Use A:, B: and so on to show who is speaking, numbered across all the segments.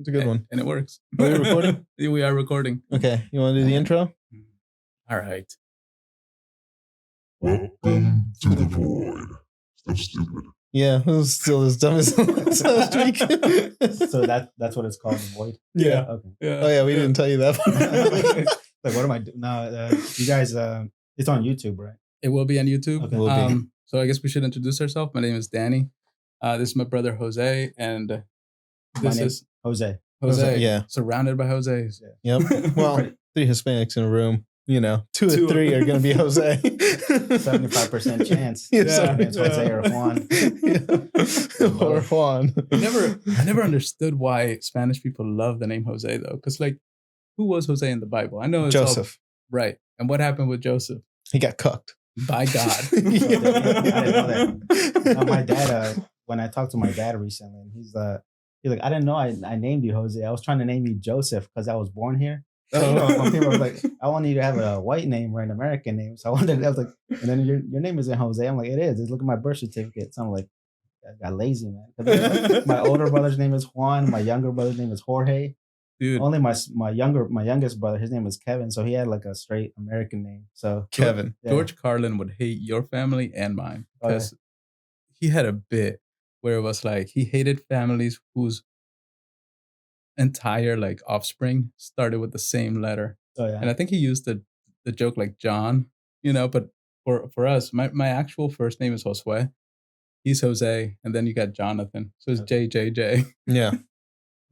A: It's a good one.
B: And it works.
A: Are we recording?
B: We are recording.
A: Okay. You want to do the intro?
B: All right.
C: Welcome to the void. Still stupid.
A: Yeah, it was still as dumb as last week.
D: So that's what it's called, the void.
A: Yeah.
D: Okay.
B: Yeah.
A: Oh yeah, we didn't tell you that.
D: Like, what am I doing? No, you guys. It's on YouTube, right?
B: It will be on YouTube.
D: Okay.
A: Will be.
B: So I guess we should introduce ourselves. My name is Danny. This is my brother Jose, and this
D: name-
B: is
D: Jose.
B: Jose.
A: Yeah.
B: Surrounded by Jose's.
A: Yep. Well, 3 Hispanics in a room. 2 or 3 are going to be Jose.
D: 75% chance.
A: Yeah.
D: It's Jose or Juan.
A: Yeah. Or Juan.
B: I never understood why Spanish people love the name Jose though, because like, who was Jose in the Bible? I know it's
A: Joseph.
B: Right. And what happened with Joseph?
A: He got cooked.
B: By God.
D: I didn't know that. My dad, when I talked to my dad recently, he's like, I didn't know I named you Jose. I was trying to name you Joseph because I was born here. When people were like, I want you to have a white name or an American name. So I was like, and then your name isn't Jose. I'm like, it is. Just look at my birth certificate. So I'm like, I got lazy, man. My older brother's name is Juan. My younger brother's name is Jorge.
B: Dude.
D: Only my youngest brother, his name was Kevin. So he had like a straight American name. So
A: Kevin.
D: yeah.
B: George Carlin would hate your family and mine
D: Oh, yeah.
B: because he had a bit where it was like he hated families whose entire like offspring started with the same letter.
D: Oh yeah.
B: And I think he used the joke like John, but for us, my actual first name is Josue. He's Jose, and then you got Jonathan. So it's JJJ.
A: Yeah.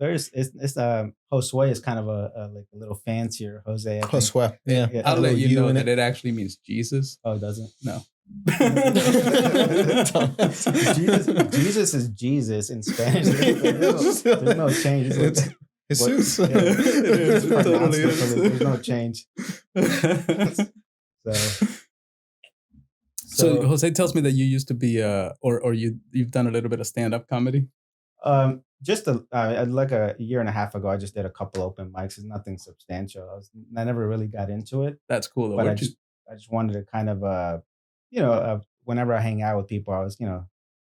D: It's Josue is kind of a little fancier Jose. I think.
A: Josue. Yeah.
D: Yeah.
B: I'll let you know
A: in
B: that it actually means Jesus.
D: Oh, it doesn't?
B: No.
D: Jesus is Jesus in Spanish. There's no change.
A: It's Jesus.
D: What, yeah,
B: It is. It totally is.
D: There's no change.
B: So Jose tells me that you used to be or you've done a little bit of stand-up comedy.
D: Just like a year and a half ago, I just did a couple open mics. It's nothing substantial. I never really got into it.
B: That's cool though.
D: But I just wanted to kind of whenever I hang out with people, I was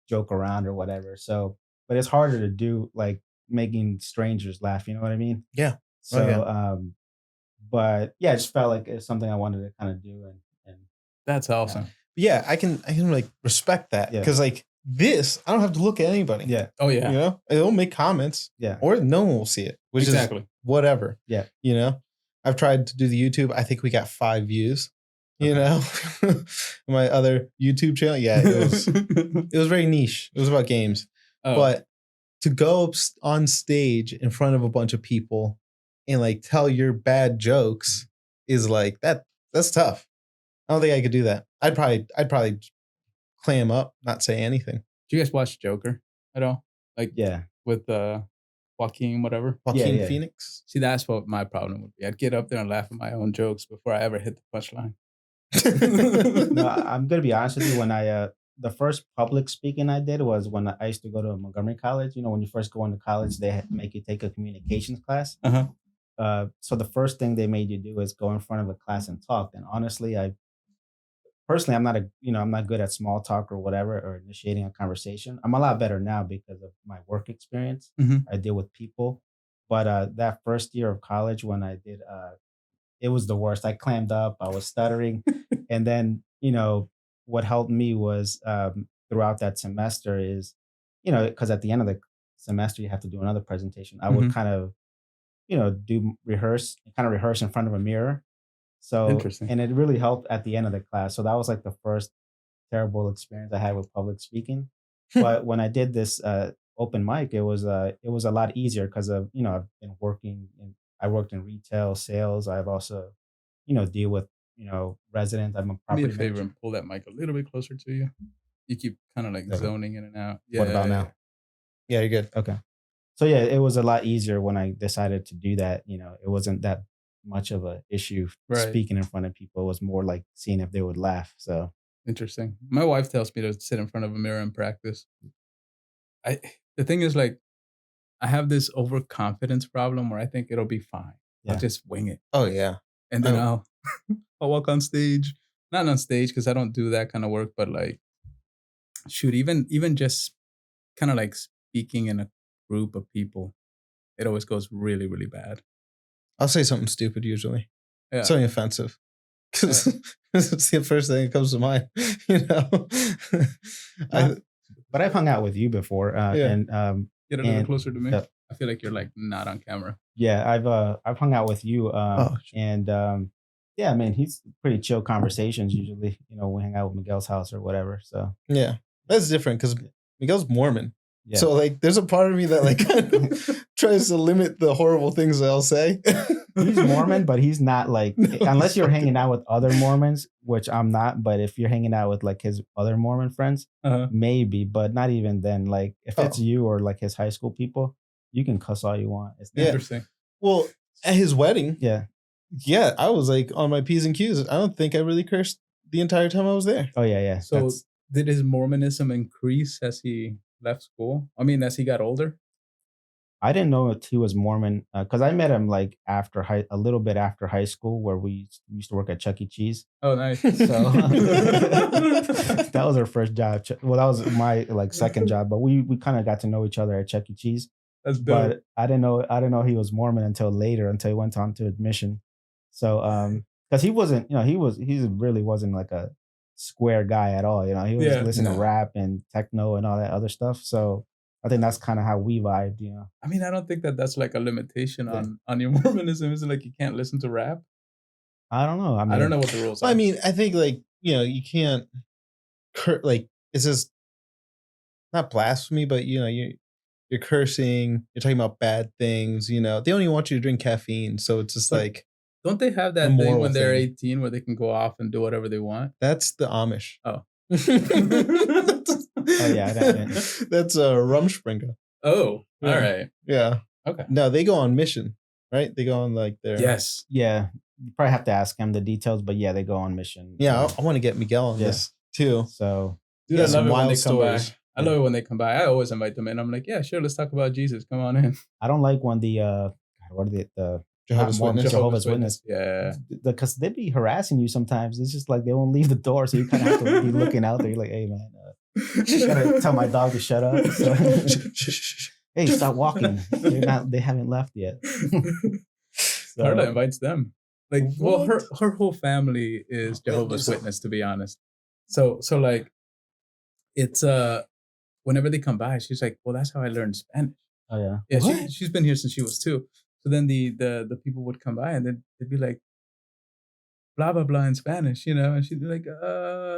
D: joke around or whatever. So, but it's harder to do like making strangers laugh. You know what I mean?
A: Yeah.
D: So,
A: yeah.
D: But yeah, I just felt like it's something I wanted to kind of do, and
B: that's awesome.
A: Yeah, I can like respect that because like this, I don't have to look at anybody.
D: Yeah.
B: Oh yeah.
A: They'll make comments.
D: Yeah.
A: Or no one will see it, which is whatever.
D: Yeah.
A: I've tried to do the YouTube. I think we got 5 views. My other YouTube channel. Yeah, it was very niche. It was about games.
B: Oh.
A: But to go up on stage in front of a bunch of people and like tell your bad jokes is like that's tough. I don't think I could do that. I'd probably clam up, not say anything.
B: Do you guys watch Joker at all? Like with Joaquin, whatever.
A: Joaquin Phoenix.
B: See, that's what my problem would be. I'd get up there and laugh at my own jokes before I ever hit the punchline.
D: No, I'm gonna be honest with you. When I the first public speaking I did was when I used to go to Montgomery College. When you first go into college, they make you take a communications class. So the first thing they made you do is go in front of a class and talk. And honestly, personally, I'm not good at small talk or whatever, or initiating a conversation. I'm a lot better now because of my work experience. I deal with people. But that first year of college when I did, it was the worst. I clammed up, I was stuttering. And then, what helped me was throughout that semester is, because at the end of the semester, you have to do another presentation. I would kind of, rehearse in front of a mirror. So,
B: interesting.
D: And it really helped at the end of the class. So that was like the first terrible experience I had with public speaking. But when I did this open mic, it was a lot easier because of, I've been I worked in retail sales. I've also, deal with, residents. I'm a property
B: Do me a favor
D: manager.
B: and pull that mic a little bit closer to you. You keep kind of like zoning in and out. Yeah,
D: What about now?
A: Yeah, you're good.
D: Okay. So yeah, it was a lot easier when I decided to do that. It wasn't that much of a issue speaking in front of people. It was more like seeing if they would laugh. So
B: interesting. My wife tells me to sit in front of a mirror and practice. The thing is, like, I have this overconfidence problem where I think it'll be fine.
D: Yeah.
B: I'll just wing it.
A: Oh yeah.
B: And then I'll walk on stage. Not on stage because I don't do that kind of work, but like, shoot, even just kind of like speaking in a group of people it always goes really, really bad.
A: I'll say something stupid usually.
B: Yeah.
A: Something offensive. Because it's the first thing that comes to mind, you know.
D: But I've hung out with you before, and
B: Get a little closer to me.
D: Yeah.
B: I feel like you're like not on camera.
D: Yeah, I've hung out with you, and yeah, man, he's pretty chill conversations usually. You know, we hang out with Miguel's house or whatever. So
A: yeah, that's different because Miguel's Mormon.
D: yeah.
A: So like, there's a part of me that like kind of tries to limit the horrible things that I'll say.
D: He's Mormon, but he's not like unless you're hanging out with other Mormons, which I'm not. But if you're hanging out with like his other Mormon friends, maybe, but not even then. Like if it's you or like his high school people, you can cuss all you want. It's
B: Interesting.
A: Well, at his wedding,
D: yeah,
A: I was like on my P's and Q's. I don't think I really cursed the entire time I was there.
D: Oh yeah.
B: So did his Mormonism increase as he left school? I mean, as he got older?
D: I didn't know that he was Mormon because I met him like after a little bit after high school, where we used to work at Chuck E. Cheese.
B: Oh, nice.
D: So that was our first job. Well, that was my like second job, but we kind of got to know each other at Chuck E. Cheese.
B: That's dope.
D: But I didn't know he was Mormon until later, until he went on to admission. So because he wasn't, you know, he really wasn't like a square guy at all. You know, he was listening to rap and techno and all that other stuff. So I think that's kind of how we vibed, you know.
B: I mean, I don't think that's like a limitation on your Mormonism. Is it like you can't listen to rap?
D: I don't know. I mean,
B: I don't know what the rules are.
A: I mean, I think like, you know, you can't like, it's just not blasphemy, but you know, you're cursing, you're talking about bad things, you know. They only want you to drink caffeine, so it's just like,
B: don't they have that thing when they're 18 where they can go off and do whatever they want?
A: That's the Amish.
B: Oh.
D: Oh yeah,
A: that's a Rumspringa.
B: Oh, all right.
A: Yeah.
B: Okay.
A: No, they go on mission, right? They go on like their
D: Yeah. You probably have to ask him the details, but yeah, they go on mission.
A: Yeah, I want to get Miguel on this too.
D: So
B: dude, I love it when they come by. I love it when they come by. I always invite them in. I'm like, yeah, sure, let's talk about Jesus. Come on in.
D: I don't like when the
A: Jehovah's
D: Witness.
B: Yeah.
D: Because they'd be harassing you sometimes. It's just like they won't leave the door, so you kind of have to be looking out there. You're like, hey man, gotta tell my dog to shut up. So, hey, stop walking. They haven't left yet.
B: So, Carla invites them. Like, well, her whole family is Jehovah's Witness, to be honest. So like, it's whenever they come by, she's like, well, that's how I learned Spanish.
D: Oh yeah.
B: Yeah, she's been here since she was 2. So then the people would come by and then they'd be like, blah, blah, blah in Spanish, you know? And she'd be like,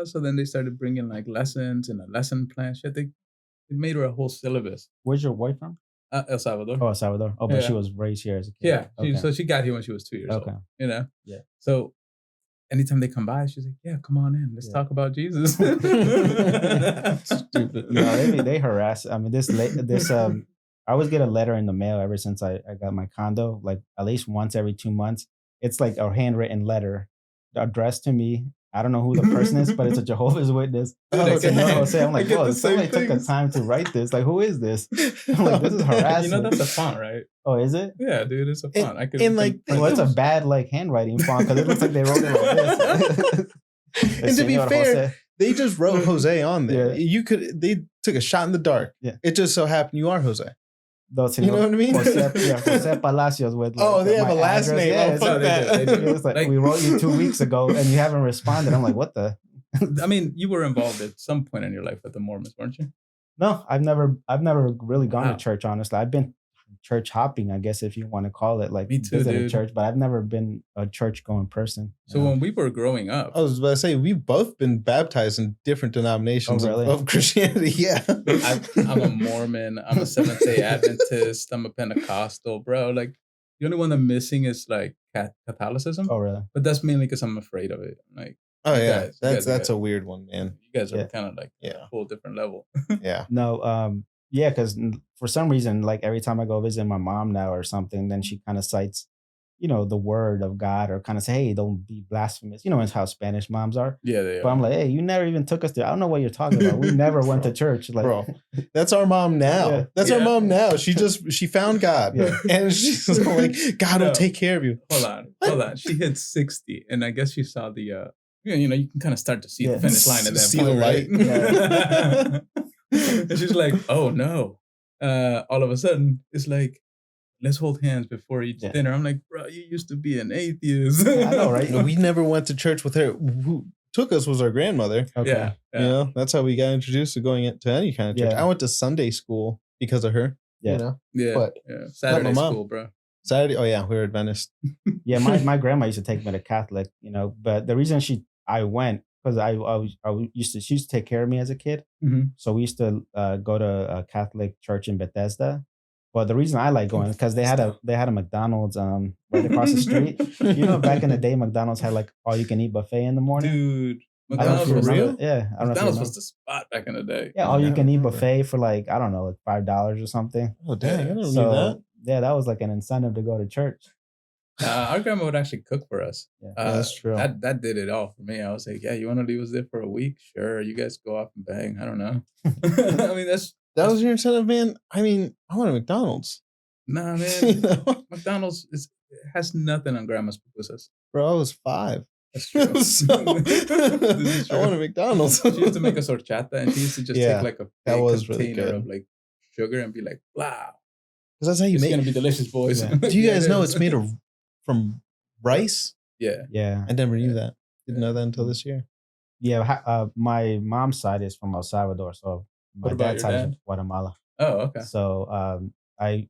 B: so then they started bringing like lessons and a lesson plan. They made her a whole syllabus.
D: Where's your wife from?
B: El Salvador.
D: Oh, El Salvador. Oh, but she was raised here as a kid.
B: Yeah.
D: Okay.
B: So she got here when she was 2 years old, you know?
D: Yeah.
B: So anytime they come by, she's like, yeah, come on in. Let's talk about Jesus.
D: Stupid. No, they harass. I mean, I always get a letter in the mail ever since I got my condo, like at least once every 2 months. It's like a handwritten letter addressed to me. I don't know who the person is, but it's a Jehovah's Witness. Jose. I'm like, whoa, somebody took the time to write this. Like, who is this? I'm like, this is harassment.
B: You know, that's a font, right?
D: Oh, is it?
B: Yeah, dude, it's a font.
D: It's a bad like handwriting font because it looks like they wrote it like this.
A: And to be fair,
D: Jose.
A: They just wrote Jose on there. Yeah. They took a shot in the dark.
D: Yeah.
A: It just so happened you are Jose.
D: You
A: know what I mean?
D: Jose Palacios with
A: they have a last name.
D: Yeah,
A: fuck that.
D: It's like, we wrote you 2 weeks ago and you haven't responded. I'm like, what the?
B: I mean, you were involved at some point in your life with the Mormons, weren't you?
D: No, I've never really gone to church. Honestly, I've been church hopping, I guess, if you want to call it, like
B: me too,
D: visiting
B: dude.
D: church, but I've never been a church going person.
B: So when we were growing up,
A: I was about to say we've both been baptized in different denominations of Christianity. Yeah,
B: I'm a Mormon. I'm a Seventh-day Adventist. I'm a Pentecostal, bro. Like the only one I'm missing is like Catholicism.
D: Oh, really?
B: But that's mainly because I'm afraid of it. Like,
A: oh yeah, that's a weird one, man.
B: You guys are kind of like a whole different level.
A: Yeah.
D: No, yeah, because for some reason, like every time I go visit my mom now or something, then she kind of cites, you know, the word of God or kind of say, hey, don't be blasphemous. You know, it's how Spanish moms are.
B: Yeah, they are.
D: But I'm like, hey, you never even took us to, I don't know what you're talking about. We never went to church. Like,
A: bro, that's our mom now. Yeah. That's our mom now. She found God.
D: Yeah.
A: And she's like, God will take care of you.
B: Hold on. She hit 60. And I guess she saw the, you know, you can kind of start to see the finish line at that
A: see
B: point,
A: the light.
B: Right? And she's like, oh no. All of a sudden, it's like, let's hold hands before each dinner. I'm like, bro, you used to be an atheist.
D: I know, right?
A: We never went to church with her. Who took us was our grandmother.
D: Okay.
B: Yeah.
A: You know, that's how we got introduced to going into any kind of church.
D: Yeah.
A: I went to Sunday school because of her.
D: Yeah.
A: You know,
B: Yeah.
A: But
B: Saturday
A: mom.
B: school, bro.
A: Saturday. Oh yeah, we were Adventist.
D: Yeah, my grandma used to take me to Catholic, you know, but the reason I went because she used to take care of me as a kid, so we used to go to a Catholic church in Bethesda. But the reason I like going because they had a McDonald's right across the street. You know, back in the day, McDonald's had like all you can eat buffet in the morning.
B: Dude,
D: I don't know if
B: McDonald's
D: you
B: was
D: remember.
B: real.
D: Yeah, I don't know if you
B: McDonald's
D: remember.
B: was the spot back in the day.
D: Yeah, all you can eat
A: remember.
D: buffet for like I don't know, like $5 or something.
A: Oh dang, I don't
D: So
A: know that.
D: yeah, that was like an incentive to go to church.
B: Our grandma would actually cook for us.
D: Yeah.
A: That's true.
B: That did it all for me. I was like, yeah, you want to leave us there for a week? Sure. You guys go off and bang. I don't know. I mean,
A: That was your incentive, man. I mean, I went to McDonald's.
B: nah,
A: You
B: man.
A: know?
B: McDonald's has nothing on grandma's pupusas.
A: Bro, I was 5.
B: That's true.
A: So,
B: This is
A: I went to
B: true.
A: McDonald's.
B: She used to make a horchata, and she used to just
A: Yeah,
B: take like a
A: that
B: big
A: was really
B: container
A: good.
B: of like sugar and be like, wow,
A: Because that's how you
B: it's
A: make
B: gonna be delicious, boys.
D: Yeah.
A: Do you
B: Yeah,
A: guys
B: it
A: know
B: is.
A: it's made from rice?
B: Yeah.
D: Yeah.
A: I never knew that. Didn't know that until this year.
D: Yeah, my mom's side is from El Salvador, so my
B: What about
D: dad's
B: your
D: side is
B: dad?
D: Guatemala.
B: Oh, okay.
D: So I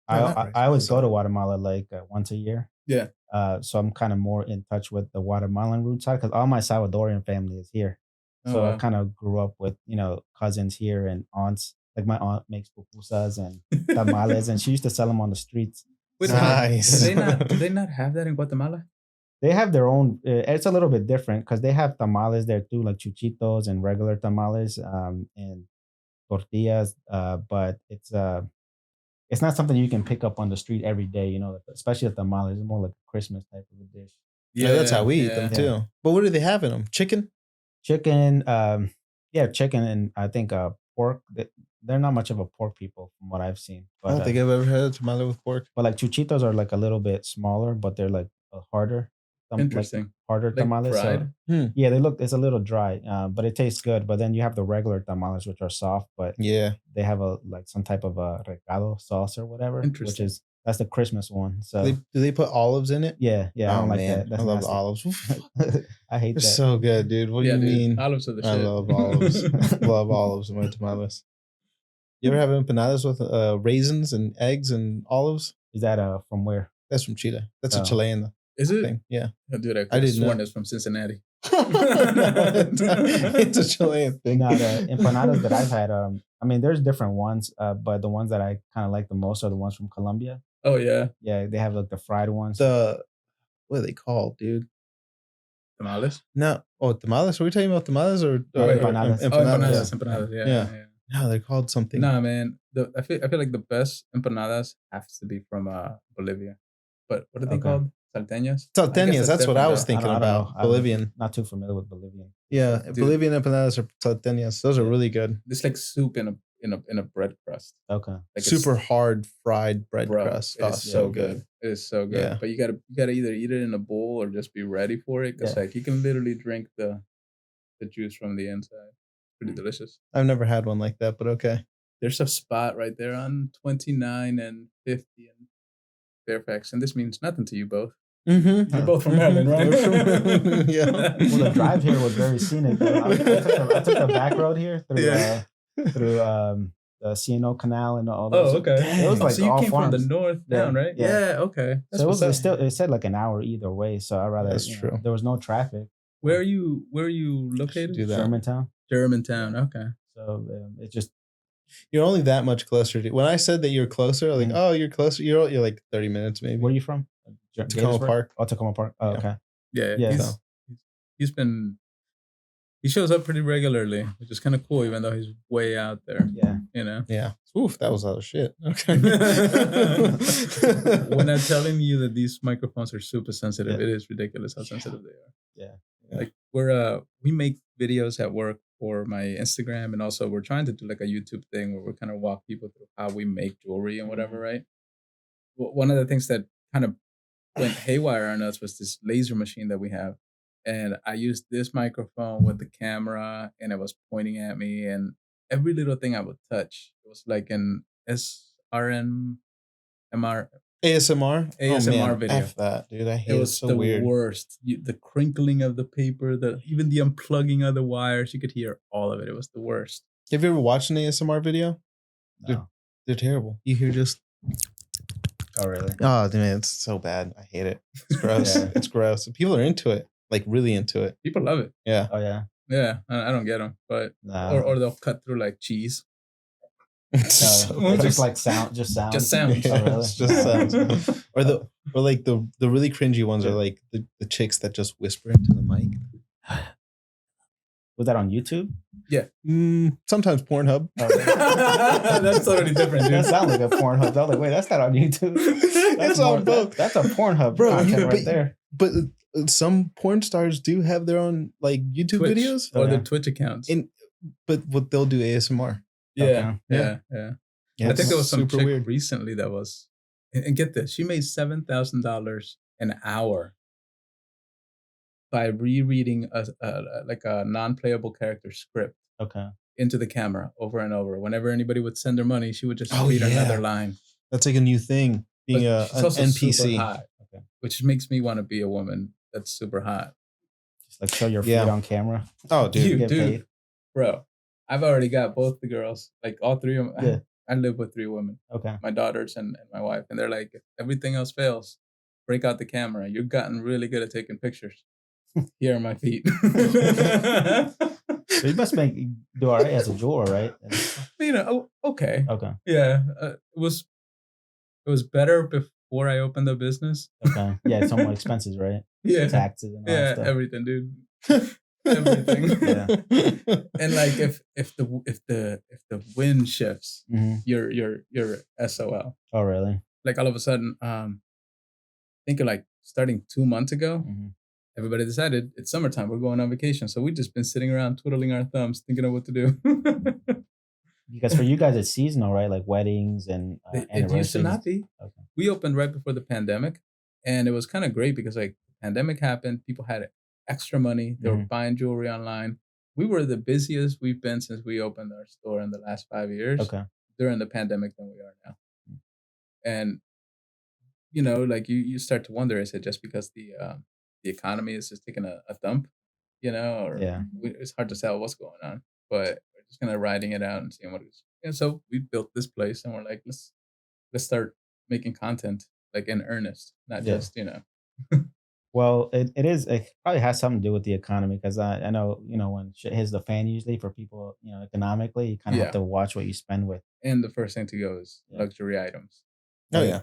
A: that
D: I,
A: makes
D: I always
A: sense.
D: go to Guatemala like once a year.
B: Yeah.
D: So I'm kind of more in touch with the Guatemalan root side because all my Salvadorian family is here.
B: Oh,
D: So I
B: wow.
D: kind of grew up with cousins here and aunts. Like my aunt makes pupusas and tamales, and she used to sell them on the streets.
B: Wait,
D: So-
A: Nice.
B: do they not have that in Guatemala?
D: They have their own. It's a little bit different because they have tamales there too, like chuchitos and regular tamales, and tortillas. But it's not something you can pick up on the street every day. You know, especially the tamales. It's more like a Christmas type of a dish.
A: Yeah, that's how we eat them
B: yeah.
A: too. But what do they have in them? Chicken?
D: Chicken, chicken, and I think pork. They're not much of a pork people from what I've seen.
A: I don't
D: But,
A: think I've ever had a tamale with pork.
D: but like chuchitos are like a little bit smaller, but they're like harder.
B: Interesting.
D: Like harder
B: Like
D: tamales. So-
B: fried?
D: yeah, it's a little dry, but it tastes good. But then you have the regular tamales, which are soft, but
A: Yeah.
D: they have some type of a recado sauce or whatever, which
B: Interesting.
D: that's the Christmas one. So
A: Do they put olives in it?
D: yeah, I
A: Oh
D: don't like
A: man,
D: that. That's
A: I love
D: nasty.
A: olives.
D: I hate
A: They're
D: that.
A: so good, dude. What
B: Yeah,
A: do you
B: dude.
A: mean?
B: Olives are the
A: I
B: shit.
A: love olives. Love olives in my tamales. You ever have empanadas with raisins and eggs and olives?
D: Is that from where?
A: That's from Chile. That's
D: Oh.
A: a Chilean
B: Is it?
A: thing. Yeah.
B: Oh, dude, I
A: I
B: could have
A: didn't
B: sworn
A: know.
B: it's from Cincinnati.
A: It's a Chilean thing.
D: No, the empanadas that I've had, I mean, there's different ones, but the ones that I kind of like the most are the ones from Colombia.
B: Oh, yeah.
D: Yeah, they have like the fried ones.
A: What are they called, dude?
B: Tamales?
A: No. Oh, tamales. Are we talking about tamales or
D: Empanadas.
B: Oh,
A: empanadas?
B: empanadas. Yeah.
A: Yeah.
B: yeah.
A: No, they're called something.
B: Nah, man. I feel like the best empanadas have to be from Bolivia. But what are they
D: Okay.
B: called? Salteñas?
A: Salteñas. That's what I was
B: different,
A: thinking
D: I don't know.
A: about. Bolivian.
D: Not too familiar with Bolivian.
A: Yeah,
B: Dude.
A: Bolivian empanadas are salteñas. Those are
B: Yeah.
A: really good.
B: though. It's like soup in a bread crust.
D: Okay.
B: Like it's-
A: Super hard fried bread
B: bro,
A: crust.
B: It
A: Oh,
B: is so good. It is so good.
A: Yeah.
B: But you gotta either eat it in a bowl or just be ready for it. Because
D: Yeah.
B: like you can literally drink the juice from the inside. Pretty delicious.
A: I've never had one like that, but okay.
B: There's a spot right there on 29 and 50 in Fairfax, and this means nothing to you both.
A: Mm-hmm.
B: You're both from Maryland, right?
A: Yeah.
D: Well, the drive here was very scenic. Though. I took the back road here through
B: Yeah.
D: through the CNO Canal and all those.
B: Oh, okay.
D: It was like
B: so you
D: all
B: came
D: farms.
B: from the north
D: Yeah,
B: down, right?
D: yeah.
B: Yeah. Okay. That's
D: So
B: what's up.
D: it said like an hour either way. So I rather
A: That's
D: you know,
A: true.
D: there was no traffic.
B: Where are you located?
A: do that.
D: Germantown.
B: Germantown. Okay.
D: So it just
A: You're only that much closer to. When I said that you're closer, I was like,
D: Mhm.
A: oh, you're closer. You're like 30 minutes maybe.
D: where are you from?
A: Tacoma
D: Gatesburg?
A: Park.
D: Oh, Tacoma Park. Oh,
A: Yeah.
D: okay.
B: Yeah.
D: Yeah.
B: He shows up pretty regularly, which is kind of cool, even though he's way out there.
D: Yeah.
B: You know.
A: Yeah. Oof, that was a lot of shit. Okay.
B: When I'm telling you that these microphones are super sensitive,
D: Yeah.
B: it is ridiculous how sensitive they are.
D: Yeah.
B: Like we make videos at work for my Instagram, and also we're trying to do like a YouTube thing where we kind of walk people through how we make jewelry and whatever, right? Well, one of the things that kind of went haywire on us was this laser machine that we have. And I used this microphone with the camera, and it was pointing at me, and every little thing I would touch, it was like an SRM MR
A: ASMR.
B: ASMR video.
A: F that, dude. I hate
B: It
A: it.
B: was
A: So
B: the
A: weird.
B: worst. The crinkling of the paper, even the unplugging of the wires, you could hear all of it. It was the worst.
A: Have you ever watched an ASMR video?
D: No.
A: They're terrible. You hear just.
D: Oh, really?
A: Oh, man, it's so bad. I hate it. It's gross.
D: Yeah.
A: It's gross. People are into it, like really into it.
B: People love it.
A: Yeah.
D: Oh, yeah.
B: Yeah, I don't get them, but
D: No.
B: or they'll cut through like cheese.
A: It's
D: No,
A: so
D: it's just
A: bad.
D: like sound, just sounds.
B: Just sounds.
A: Yeah,
D: Oh, really?
A: it's just sounds. or like the really cringy ones are like the chicks that just whisper into the mic.
D: Was that on YouTube?
A: Sometimes Pornhub.
D: Oh,
B: That's totally different,
D: that
B: dude.
D: sounds like a Pornhub. I was like, wait, that's not on YouTube. That's
A: It's on both.
D: That's a Pornhub
A: Bro,
D: content
A: but-
D: right there.
A: But some porn stars do have their own like YouTube
B: Twitch,
A: videos,
B: or
D: Oh,
B: their
D: yeah.
B: Twitch accounts.
A: but what they'll do ASMR.
B: Yeah,
D: Okay.
B: yeah.
A: Yeah,
B: I think there was some
A: super
B: chick
A: weird.
B: recently that was, and get this, she made $7,000 an hour by rereading a non-playable character script
D: Okay.
B: into the camera over and over. Whenever anybody would send her money, she would just
A: Oh,
B: read
A: yeah.
B: another line.
A: That's like a new thing. Being
B: But she's
A: an
B: also
A: NPC.
B: super hot,
D: Okay.
B: which makes me want to be a woman that's super hot.
D: Just like show your feet
A: Yeah.
D: on camera.
A: Oh, dude.
B: You-
D: Get
B: dude.
D: paid.
B: Bro, I've already got both the girls, like all three of them.
D: Yeah.
B: I live with 3 women,
D: Okay.
B: my daughters and my wife, and they're like, if everything else fails, break out the camera. You've gotten really good at taking pictures. Here are my feet.
D: So you must do all right as a jeweler, right?
B: Okay.
D: Okay.
B: Yeah, it was better before I opened the business.
D: Okay. Yeah, some more expenses, right?
B: Yeah,
D: Taxes and all
B: yeah,
D: that stuff.
B: everything, dude. Everything.
D: Yeah.
B: And like if the wind shifts,
D: hmm
B: you're SOL.
D: Oh, really?
B: Like all of a sudden, think of like starting 2 months ago,
D: hmm
B: everybody decided it's summertime. We're going on vacation, so we've just been sitting around twiddling our thumbs, thinking of what to do.
D: Because for you guys, it's seasonal, right? Like weddings and
B: It used to
D: anniversaries.
B: not be.
D: Okay.
B: We opened right before the pandemic, and it was kind of great because like the pandemic happened, people had extra money, they were
D: Mhm.
B: buying jewelry online. We were the busiest we've been since we opened our store in the last 5 years
D: Okay.
B: during the pandemic than we are now.
D: Mm.
B: And like you start to wonder, is it just because the economy is just taking a dump, or
D: Yeah.
B: it's hard to tell what's going on, but we're just kind of riding it out and seeing what it is. And so we built this place, and we're like, let's start making content like in earnest, not
D: Yeah.
B: just
D: Well, it probably has something to do with the economy because I know, when shit hits the fan usually for people, economically, you kind of
B: Yeah.
D: have to watch what you spend with.
B: And the first thing to go is
D: Yeah.
B: luxury items.
A: Oh yeah,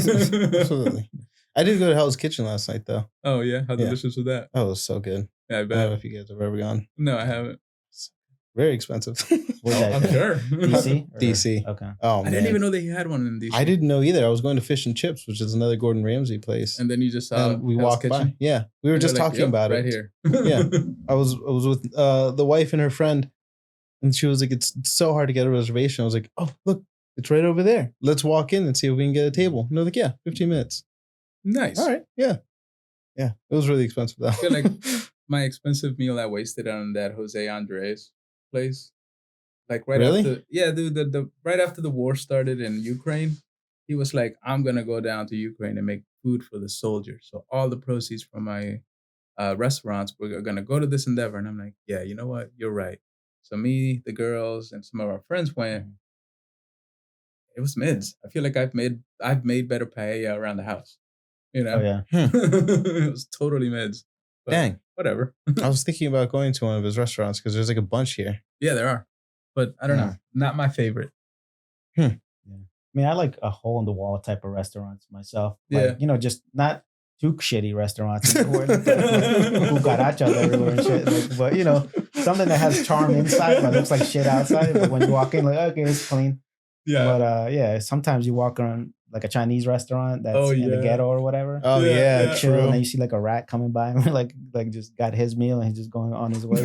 A: absolutely. I did go to Hell's Kitchen last night though.
B: Oh yeah, how
A: Yeah.
B: delicious was that?
A: Oh, it was so good.
B: Yeah, I
A: I don't know
B: bet.
A: if you guys have ever gone.
B: No, I haven't.
A: Very expensive.
D: Was
B: Oh,
D: that
B: I'm sure.
D: DC? Or-
A: DC.
D: Okay.
A: Oh
B: I
A: man,
B: didn't even know they had one in DC.
A: I didn't know either. I was going to Fish and Chips, which is another Gordon Ramsay place,
B: And then you just saw
A: and we
B: Hell's
A: walked
B: Kitchen?
A: by. Yeah, we were
B: And
A: just
B: you're like,
A: talking
B: "Yep,
A: about
B: right
A: it.
B: here.
A: Yeah. I was with the wife and her friend, and she was like, "It's so hard to get a reservation." I was like, "Oh, look, it's right over there. Let's walk in and see if we can get a table." And they're like, "Yeah, 15 minutes."
B: Nice.
A: All right, yeah. It was really expensive though.
B: I feel like my expensive meal I wasted on that Jose Andres place. Like right
A: Really?
B: after, yeah, dude, the right after the war started in Ukraine, he was like, "I'm gonna go down to Ukraine and make food for the soldiers. So all the proceeds from my restaurants we're gonna go to this endeavor." And I'm like, "Yeah, you know what? You're right." So me, the girls, and some of our friends went.
D: Mhm.
B: It was mids. I feel like I've made better paella around the house.
D: Oh yeah.
B: It was totally mids. But
A: Dang.
B: whatever.
A: I was thinking about going to one of his restaurants because there's like a bunch here.
B: Yeah, there are, but I don't know. Not my favorite.
D: I mean, I like a hole in the wall type of restaurants myself. Like, just not too shitty restaurants where cucarachas everywhere and shit. Like, but something that has charm inside but looks like shit outside. But when you walk in, like, okay, it's clean. But sometimes you walk around like a Chinese restaurant that's in the
B: yeah.
D: ghetto or whatever.
A: Oh
B: Yeah,
A: yeah,
B: yeah.
D: Chill, and then
A: true.
D: you see like a rat coming by and like just got his meal and he's just going on his way.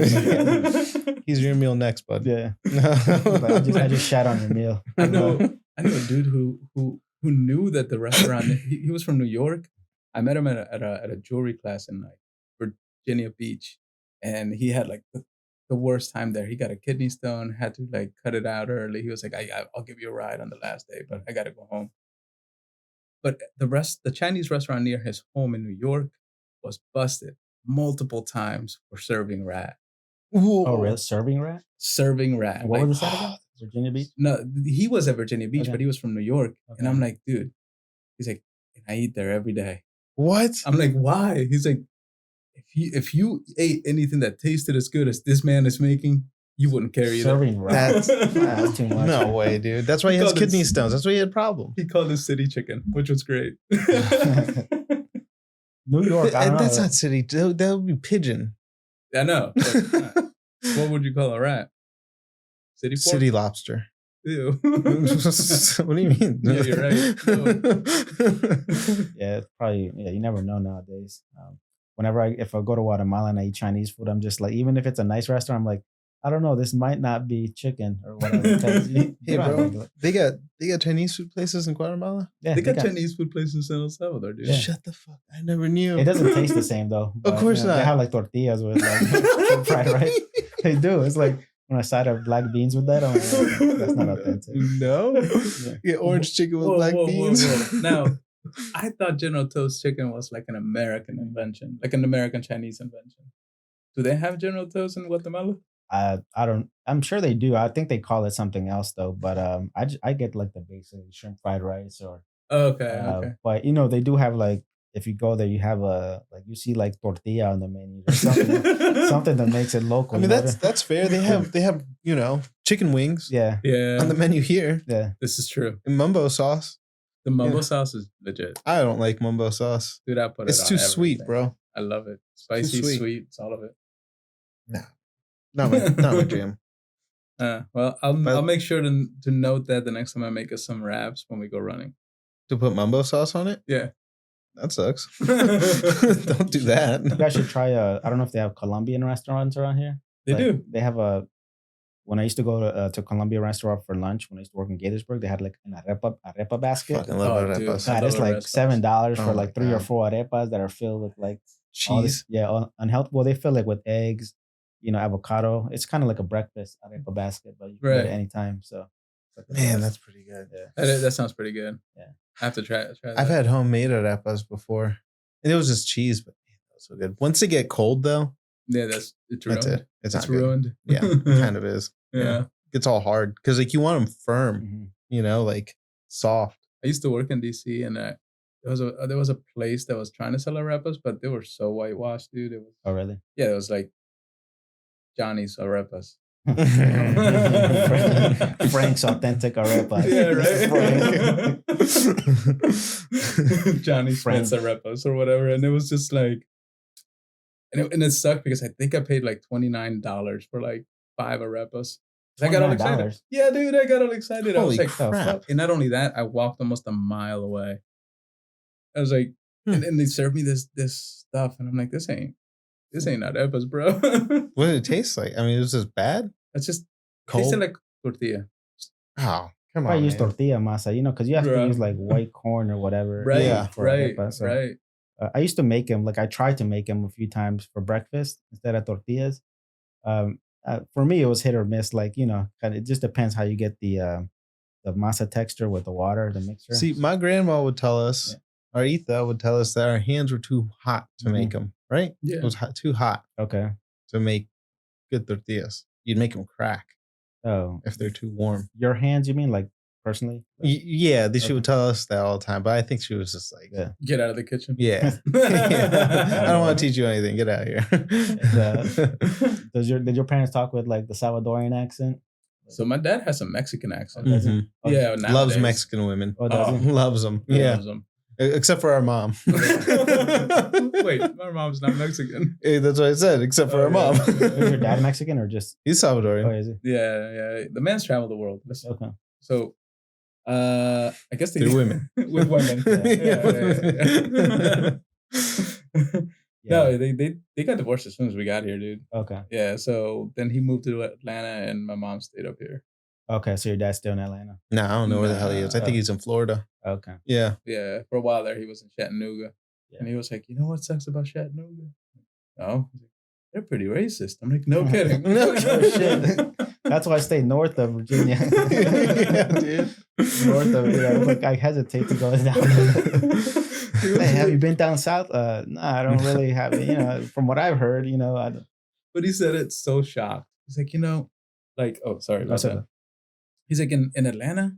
A: He's your meal next, bud.
D: Yeah. Like, I just shat on your meal.
B: I know a dude who knew that the restaurant. He was from New York. I met him at a jewelry class in like Virginia Beach, and he had like the worst time there. He got a kidney stone, had to like cut it out early. He was like, I'll give you a ride on the last day, but I got to go home. But the Chinese restaurant near his home in New York was busted multiple times for serving rat.
D: Oh, really? Serving rat?
B: Serving rat.
D: And what was the side again? Virginia Beach?
B: No, he was at Virginia Beach,
D: Okay.
B: but he was from New York. And
D: Okay.
B: I'm like, dude, he's like, I eat there every day.
A: What?
B: I'm like, why? He's like, if you ate anything that tasted as good as this man is making, you wouldn't carry it.
D: Serving rat.
A: That's
D: too much.
A: No way, dude. That's why he has
B: Because
A: kidney
B: it's-
A: stones. That's why he had problems.
B: He called it city chicken, which was great.
D: New York, I don't know.
A: That's not city. That would be pigeon.
B: I know. But, what would you call a rat? City pork?
A: City lobster.
B: Ew.
A: What do you mean?
B: Yeah, you're right.
D: Yeah, it's probably. Yeah, you never know nowadays. If I go to Guatemala and I eat Chinese food, I'm just like, even if it's a nice restaurant, I'm like, I don't know, this might not be chicken or whatever. because you
A: Hey,
D: don't
A: bro,
D: know.
A: they got Chinese food places in Guatemala.
D: Yeah,
B: They got Chinese food places in El Salvador, dude.
D: Yeah.
A: Shut the fuck! I never knew.
D: It doesn't taste the same though. but,
A: course
D: They
A: not.
D: have like tortillas with like fried rice. They do. It's like on a side of black beans with that. I'm like, that's not authentic.
A: No,
D: Yeah.
A: get orange chicken with
B: Whoa,
A: black
B: whoa, whoa,
A: beans.
B: whoa. Now, I thought General Tso's chicken was like an American invention, like an American Chinese invention. Do they have General Tso's in Guatemala?
D: I don't. I'm sure they do. I think they call it something else though. But I get like the basic shrimp fried rice or.
B: Okay,
D: Uh, But they do have like, if you go there, you have you see like tortilla on the menu or something, something that makes it local.
A: I mean,
D: you know?
A: that's fair. They have chicken wings
D: Yeah,
B: Yeah,
A: on the menu here
D: yeah.
B: this is true.
A: and mumbo sauce.
B: The mumbo
A: Yeah.
B: sauce is legit.
A: I don't like mumbo sauce.
B: Dude, I put it
A: It's
B: on
A: too sweet,
B: everything.
A: bro.
B: I love it. Spicy,
A: sweet.
B: sweet. It's all of it.
A: Not my jam.
B: Well, I'll
A: But-
B: make sure to note that the next time I make us some wraps when we go running.
A: To put mumbo sauce on it?
B: Yeah.
A: That sucks. Don't do
D: You
A: that.
D: guys should try. I don't know if they have Colombian restaurants around here.
B: They
D: Like,
B: do.
D: They have when I used to go to Colombian restaurant for lunch, when I used to work in Gaithersburg, they had like an arepa basket.
A: Fucking love
B: Oh, dude.
A: arepas.
B: I
D: God, it's
B: love
D: like
B: arepas.
D: $7
A: Oh
D: for
A: my
D: like 3 or
A: God.
D: 4 arepas that are filled with like all this,
A: Cheese.
D: unhealthy. Well, they fill it with eggs, avocado. It's kind of like a breakfast arepa basket, but you can get
B: Right.
D: it anytime. So, it's like the
A: Man,
D: best.
A: that's pretty good.
D: yeah.
B: That sounds pretty good.
D: Yeah.
B: I have to try that.
A: I've had homemade arepas before. And it was just cheese, but man, that was so good. Once they get cold though,
B: Yeah, it's ruined.
A: that's it. It's not good.
B: ruined.
A: Yeah, it kind of is.
B: Yeah.
A: It's all hard because like you want them firm,
D: Mhm.
A: like soft.
B: I used to work in DC, and there was a place that was trying to sell arepas, but they were so whitewashed, dude. It was
D: Oh, really?
B: it was like Johnny's arepas.
D: Frank's authentic arepa.
B: Yeah,
A: right.
B: Johnny's
D: Frank.
B: Smith's arepas or whatever, and it was just like, and it sucked because I think I paid like $29 for like 5 arepas. I got all excited.
D: $29?
B: Yeah, dude, I got all excited. I was
A: Holy
B: like,
A: crap.
B: fuck. And not only that, I walked almost a mile away. I was like, and they served me this stuff, and I'm like, this ain't arepas, bro.
A: What did it taste like? I mean, it was just bad.
B: It's just
A: Cold.
B: tasted like tortilla.
A: Oh, come
D: I
A: on.
D: use
A: man.
D: tortilla masa, because you have to
B: Bruh.
D: use like white corn or whatever.
B: Right,
A: Yeah.
D: for
B: right,
D: arepa, so,
B: right.
D: I used to make them. Like I tried to make them a few times for breakfast instead of tortillas. For me, it was hit or miss. Like kind of, it just depends how you get the masa texture with the water, the mixture.
A: See, my grandma would tell us, or Etha would tell us that our hands were too hot to make them, right?
B: Yeah.
A: It was too hot
D: Okay.
A: to make good tortillas. You'd make them crack
D: Oh,
A: if they're too warm.
D: your hands? You mean like personally?
A: Yeah, she
D: Okay.
A: would tell us that all the time, but I think she was just like,
D: Yeah.
B: Get out of the kitchen.
A: yeah. I don't want to teach you anything. Get out of here.
D: Did your parents talk with like the Salvadorian accent?
B: So my dad has a Mexican accent.
A: Mhm.
D: Oh,
B: Yeah,
A: Loves
B: nowadays.
A: Mexican women.
D: Oh, does he?
A: Loves them.
B: He
A: Yeah.
B: loves 'em.
A: Except for our mom.
B: Wait, my mom's not Mexican.
A: Hey, that's what I said, except for
B: Oh,
A: our mom.
B: yeah.
D: Is your dad Mexican or just?
A: He's
D: Oh,
A: Salvadorian.
D: is he?
B: Yeah. The man's traveled the world. Listen.
D: Okay.
B: So, I guess they
A: They're women.
B: with women. Yeah. No, they got divorced as soon as we got here, dude.
D: Okay.
B: Yeah. So then he moved to Atlanta, and my mom stayed up here.
D: Okay. So your dad's still in Atlanta.
A: No, I don't know where the hell he is. I think he's in Florida.
D: Okay.
A: Yeah.
B: Yeah. For a while there, he was in Chattanooga,
D: Yeah.
B: and he was like, "You know what sucks about Chattanooga? No, he's like, they're pretty racist." I'm like, "No kidding,
A: No
D: Oh, shit. That's why I stay north of Virginia.
A: Yeah, dude.
D: North of, like I hesitate to go down. Hey, have you been down south? No, I don't really have. From what I've heard, I don't.
B: But he said it so shocked. He's like, like, oh, sorry about
D: That's
B: that.
D: okay.
B: He's like, in Atlanta,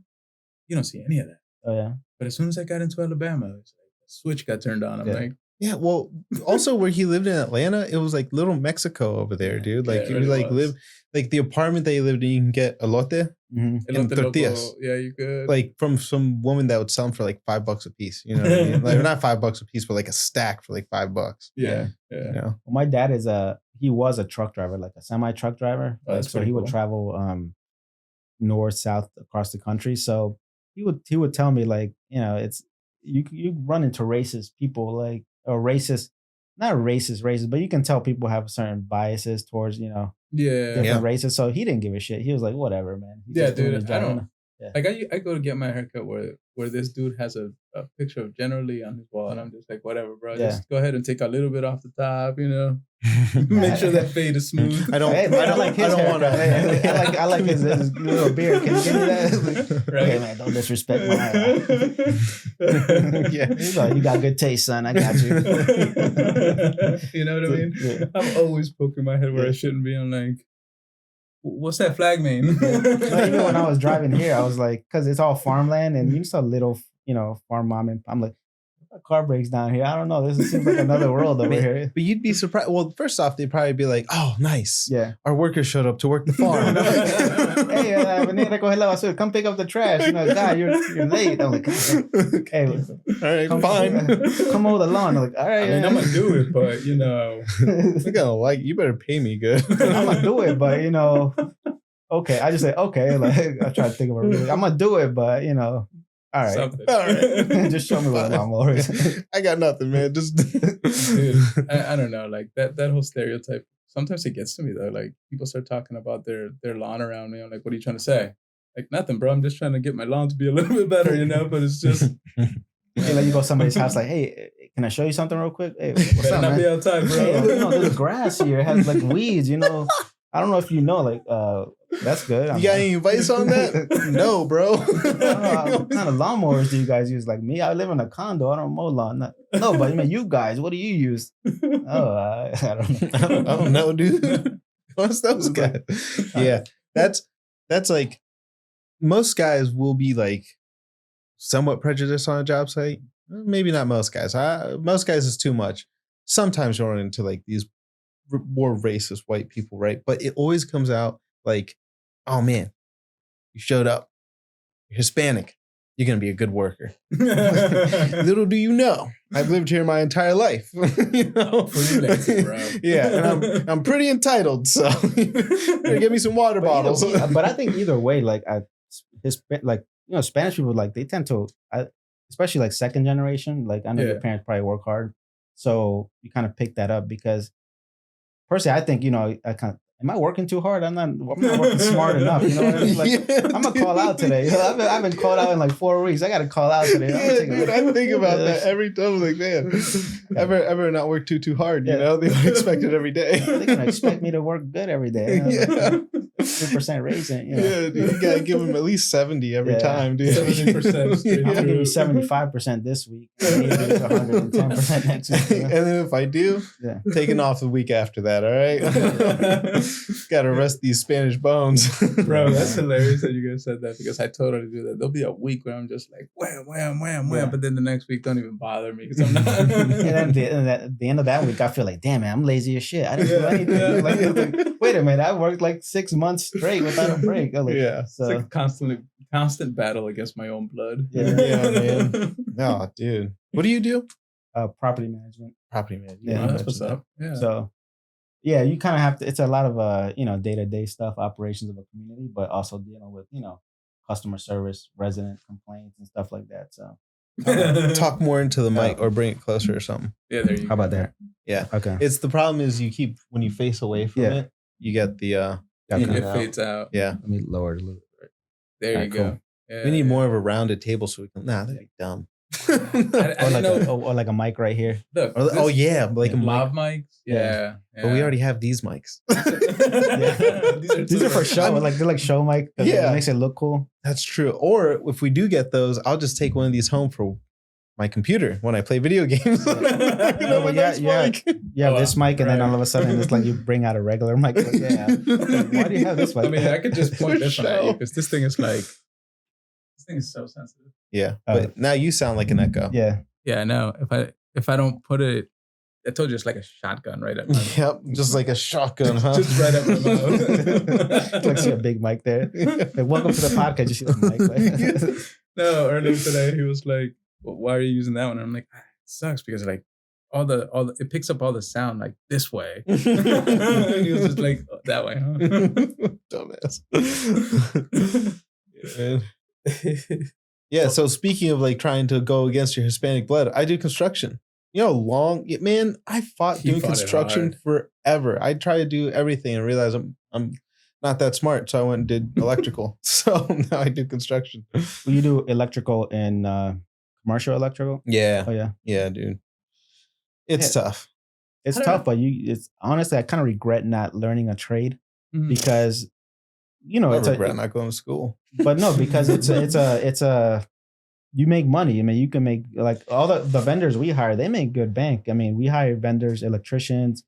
B: you don't see any of that.
D: Oh yeah.
B: But as soon as I got into Alabama, it's like the switch got turned on. I'm like,
A: Yeah, well, also where he lived in Atlanta, it was like little Mexico over there, dude. Like
B: Yeah, it
A: you
B: really
A: like
B: was.
A: live like the apartment that you lived in, you can get elote
D: Mhm.
A: and tortillas.
B: Yeah, you could.
A: Like from some woman that would sell them for like $5 a piece. You know what I mean? Like not $5 a piece, but like a stack for like $5.
B: yeah.
A: You know?
D: Well, my dad he was a truck driver, like a semi truck driver.
B: Oh, that's
D: so
B: pretty
D: he would
B: cool.
D: travel north, south across the country. So he would tell me like, it's you run into racist people like or racist, not racist, but you can tell people have certain biases towards different races. So he didn't give a shit. He was like, whatever, man. He's just doing his
B: dude. I
D: job,
B: don't.
D: Yeah.
B: Like I go to get my haircut where this dude has a picture of Generally on his wall, and I'm just like, whatever, bro.
D: Yeah.
B: Just go ahead and take a little bit off the top, Make sure that fade is smooth.
A: I don't
D: Hey, man, I like his
A: want to.
D: haircut. I like his little beard. Can you give me that?
B: Right.
D: Hey, man, don't disrespect my
A: Yeah.
D: He's like, you got good taste, son. I got you.
B: You know what I mean?
D: Yeah.
B: I'm always poking my head where I shouldn't be. I'm like, what's that flag mean?
D: No, even when I was driving here, I was like, because it's all farmland and you saw little, farm mom and I'm like, my car breaks down here. I don't know. This seems like another world over here.
A: But you'd be surprised. Well, first off, they'd probably be like, "Oh, nice.
D: Yeah.
A: Our workers showed up to work the farm."
D: Hey, venía a recoger la basura. Come pick up the trash. God, you're late. I'm like, hey,
A: all right, fine.
D: Come mow the lawn. I'm like, all right.
B: I mean, I'm gonna do it, but
A: I gotta like you. Better pay me good.
D: I'm gonna do it, but okay. I just say okay. Like I try to think of a really. I'm gonna do it, but all right.
B: something.
A: All right.
D: Just show me what lawnmower is.
A: I got nothing, man. Just
B: Dude, I don't know, like that whole stereotype. Sometimes it gets to me though. Like people start talking about their lawn around me. I'm like, what are you trying to say? Like nothing, bro. I'm just trying to get my lawn to be a little bit better, But it's just
D: Hey, like you go to somebody's house, like, hey, can I show you something real quick? Hey, what's
B: better
D: up,
B: not
D: man?
B: be outside, bro.
D: Hey, there's grass here. It has like weeds, I don't know if like, that's good.
A: you got any advice on that? No, bro.
D: What kind of lawnmowers do you guys use? Like me, I live in a condo. I don't mow lawn. No, but you guys, what do you use? Oh, I don't know.
A: I don't know, dude. What's those guys? Yeah, that's like most guys will be like somewhat prejudiced on a job site. Maybe not most guys. Most guys is too much. Sometimes you'll run into like these more racist white people, right? But it always comes out like, oh man, you showed up. You're Hispanic. You're going to be a good worker. Little do you know, I've lived here my entire life.
B: Privilege, bro.
A: Yeah, and I'm pretty entitled, so give me some water bottles.
D: But I think either way, like Spanish people, like they tend to, especially like second generation. Like I know your parents probably work hard, so you kind of pick that up because personally, I think am I working too hard? I'm not working smart enough. You know what I mean? Like,
A: Yeah,
D: I'm gonna call out today. I've been called out in like 4 weeks. I got to call out today.
A: Dude, I think about that every time. I'm like, man, ever not work too hard? They don't expect it every day.
D: They're gonna expect me to work good every day.
A: Yeah.
D: 2% raising.
A: Yeah, dude, you gotta give them at least 70 every time, dude.
B: 70%.
D: I'm gonna give you 75% this week, maybe 110% next week.
A: And then if I do, taking off the week after that. All right, gotta rest these Spanish bones,
B: bro. That's hilarious that you guys said that because I totally do that. There'll be a week where I'm just like wham, wham, wham, wham, but then the next week don't even bother me because I'm not.
D: And then at the end of that week, I feel like, damn man, I'm lazy as shit. I didn't do anything.
B: Yeah.
D: Like, wait a minute, I worked like 6 months straight without a break. I'm like,
B: It's like a constant battle against my own blood.
A: Yeah, man. No, dude. What do you do?
D: Property management.
A: Property management.
D: Yeah,
B: that's what's up. Yeah.
D: So, yeah, you kind of have to. It's a lot of day-to-day stuff, operations of a community, but also dealing with customer service, resident complaints, and stuff like that. So,
A: talk more into the mic or bring it closer or something.
B: Yeah, there you go.
D: How about that?
A: Yeah.
D: Okay.
A: It's the problem is when you face away from it, you get the
B: It fades out.
A: Yeah.
D: Let me lower it a little bit.
B: There you go.
D: Cool.
B: Yeah,
A: we need more of a rounded table so we can. Nah, that'd be dumb.
B: I
D: Or
B: didn't know.
D: or like a mic right here.
B: Look,
A: Oh yeah, like a mic.
B: lav mics. Yeah,
A: But we already have these mics.
D: These are for show. Like they're like show mic.
A: Yeah.
D: It makes it look cool.
A: That's true. Or if we do get those, I'll just take one of these home for my computer when I play video games.
D: No, but you have this mic, and then all of a sudden it's like you bring out a regular mic. Like, why do you have this mic?
B: I mean, I could just point
A: For
B: this one at you
A: show.
B: because this thing is so sensitive.
A: Yeah, but now you sound like an echo.
D: Yeah.
B: Yeah, I know. If I don't put it, I told you it's like a shotgun right at my mouth.
A: Yep, just like a shotgun, huh?
B: Just right at my mouth.
D: It's like see a big mic there. Like, welcome to the podcast. You see the mic. Like,
B: No, earlier today he was like, well, "Why are you using that one?" And I'm like, it sucks because like all the it picks up all the sound like this way. And he was just like that way, huh?
A: Dumbass. Yeah. So speaking of like trying to go against your Hispanic blood, I do construction. You know, man, I fought
B: You
A: doing
B: fought it
A: construction forever. I try to do everything and realize I'm not that smart, so I went and did electrical. So now I do construction.
D: will you do electrical and commercial electrical?
A: Yeah,
D: Oh yeah.
A: yeah, dude. It's tough.
D: It's
B: I don't
D: tough, but it's honestly I kind of regret not learning a trade
B: Mhm.
D: because you know
A: I
D: it's
A: regret not going to school.
D: but no, because it's a you make money. I mean, you can make like all the vendors we hire, they make good bank. I mean, we hire vendors, electricians,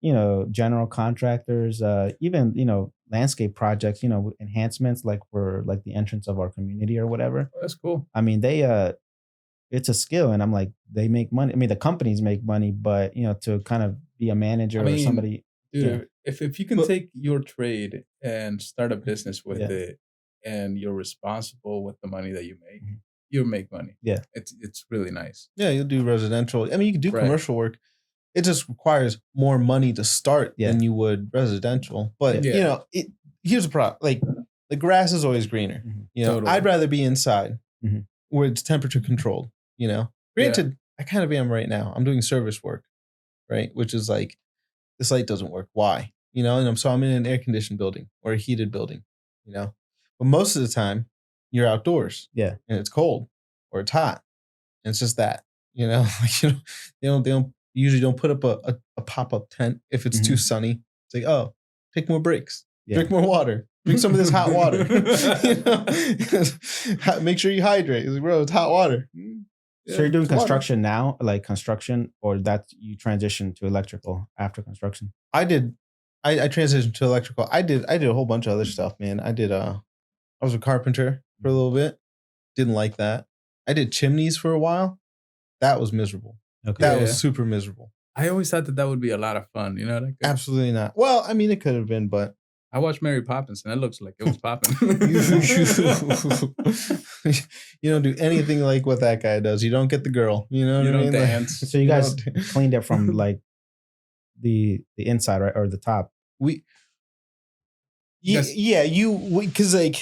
D: you know, general contractors, even, you know, landscape projects, you know, enhancements like for like the entrance of our community or whatever.
B: Oh, that's cool.
D: I mean, it's a skill, and I'm like, they make money. I mean, the companies make money, but you know, to kind of be a manager
B: I
D: or
B: mean,
D: somebody.
B: Dude,
D: Yeah.
B: if you can
A: But-
B: take your trade and start a business with
D: Yeah.
B: it, and you're responsible with the money that you make,
D: Mhm.
B: you'll make money.
D: Yeah.
B: It's really nice.
A: Yeah, you'll do residential. I mean, you can do
B: Right.
A: commercial work. It just requires more money to start
D: Yeah.
A: than you would residential. But
B: Yeah.
A: you know, here's the problem: like the grass is always greener.
D: Mhm.
A: You know,
B: Totally.
A: I'd rather be inside
D: Mhm.
A: where it's temperature controlled. You know, granted, I kind of am right now. I'm doing service work, right? Which is like this light doesn't work. Why? You know, and I'm in an air conditioned building or a heated building. You know, but most of the time you're outdoors.
D: Yeah.
A: and it's cold or it's hot. And it's just that. You know, like, you know, they don't usually don't put up a pop up tent if it's too sunny. It's like, oh, take more breaks,
D: Yeah.
A: drink more water, drink some of this hot water. You know? Make sure you hydrate. It's like, bro, it's hot water.
D: So you're doing
A: it's water.
D: construction now, like construction, or that you transition to electrical after construction?
A: I transitioned to electrical. I did a whole bunch of other stuff, man. I was a carpenter for a little bit. Didn't like that. I did chimneys for a while. That was miserable.
D: Okay.
A: That
B: Yeah.
A: was super miserable.
B: I always thought that would be a lot of fun. You know, like
A: Absolutely not. Well, I mean, it could have been, but
B: I watched Mary Poppins and it looks like it was popping.
A: you don't do anything like what that guy does. You don't get the girl. You know what
B: You
A: I
B: don't
A: mean?
B: dance.
D: So you guys
A: don't-
D: cleaned it from like the inside, right, or the top?
B: Yes.
A: Because like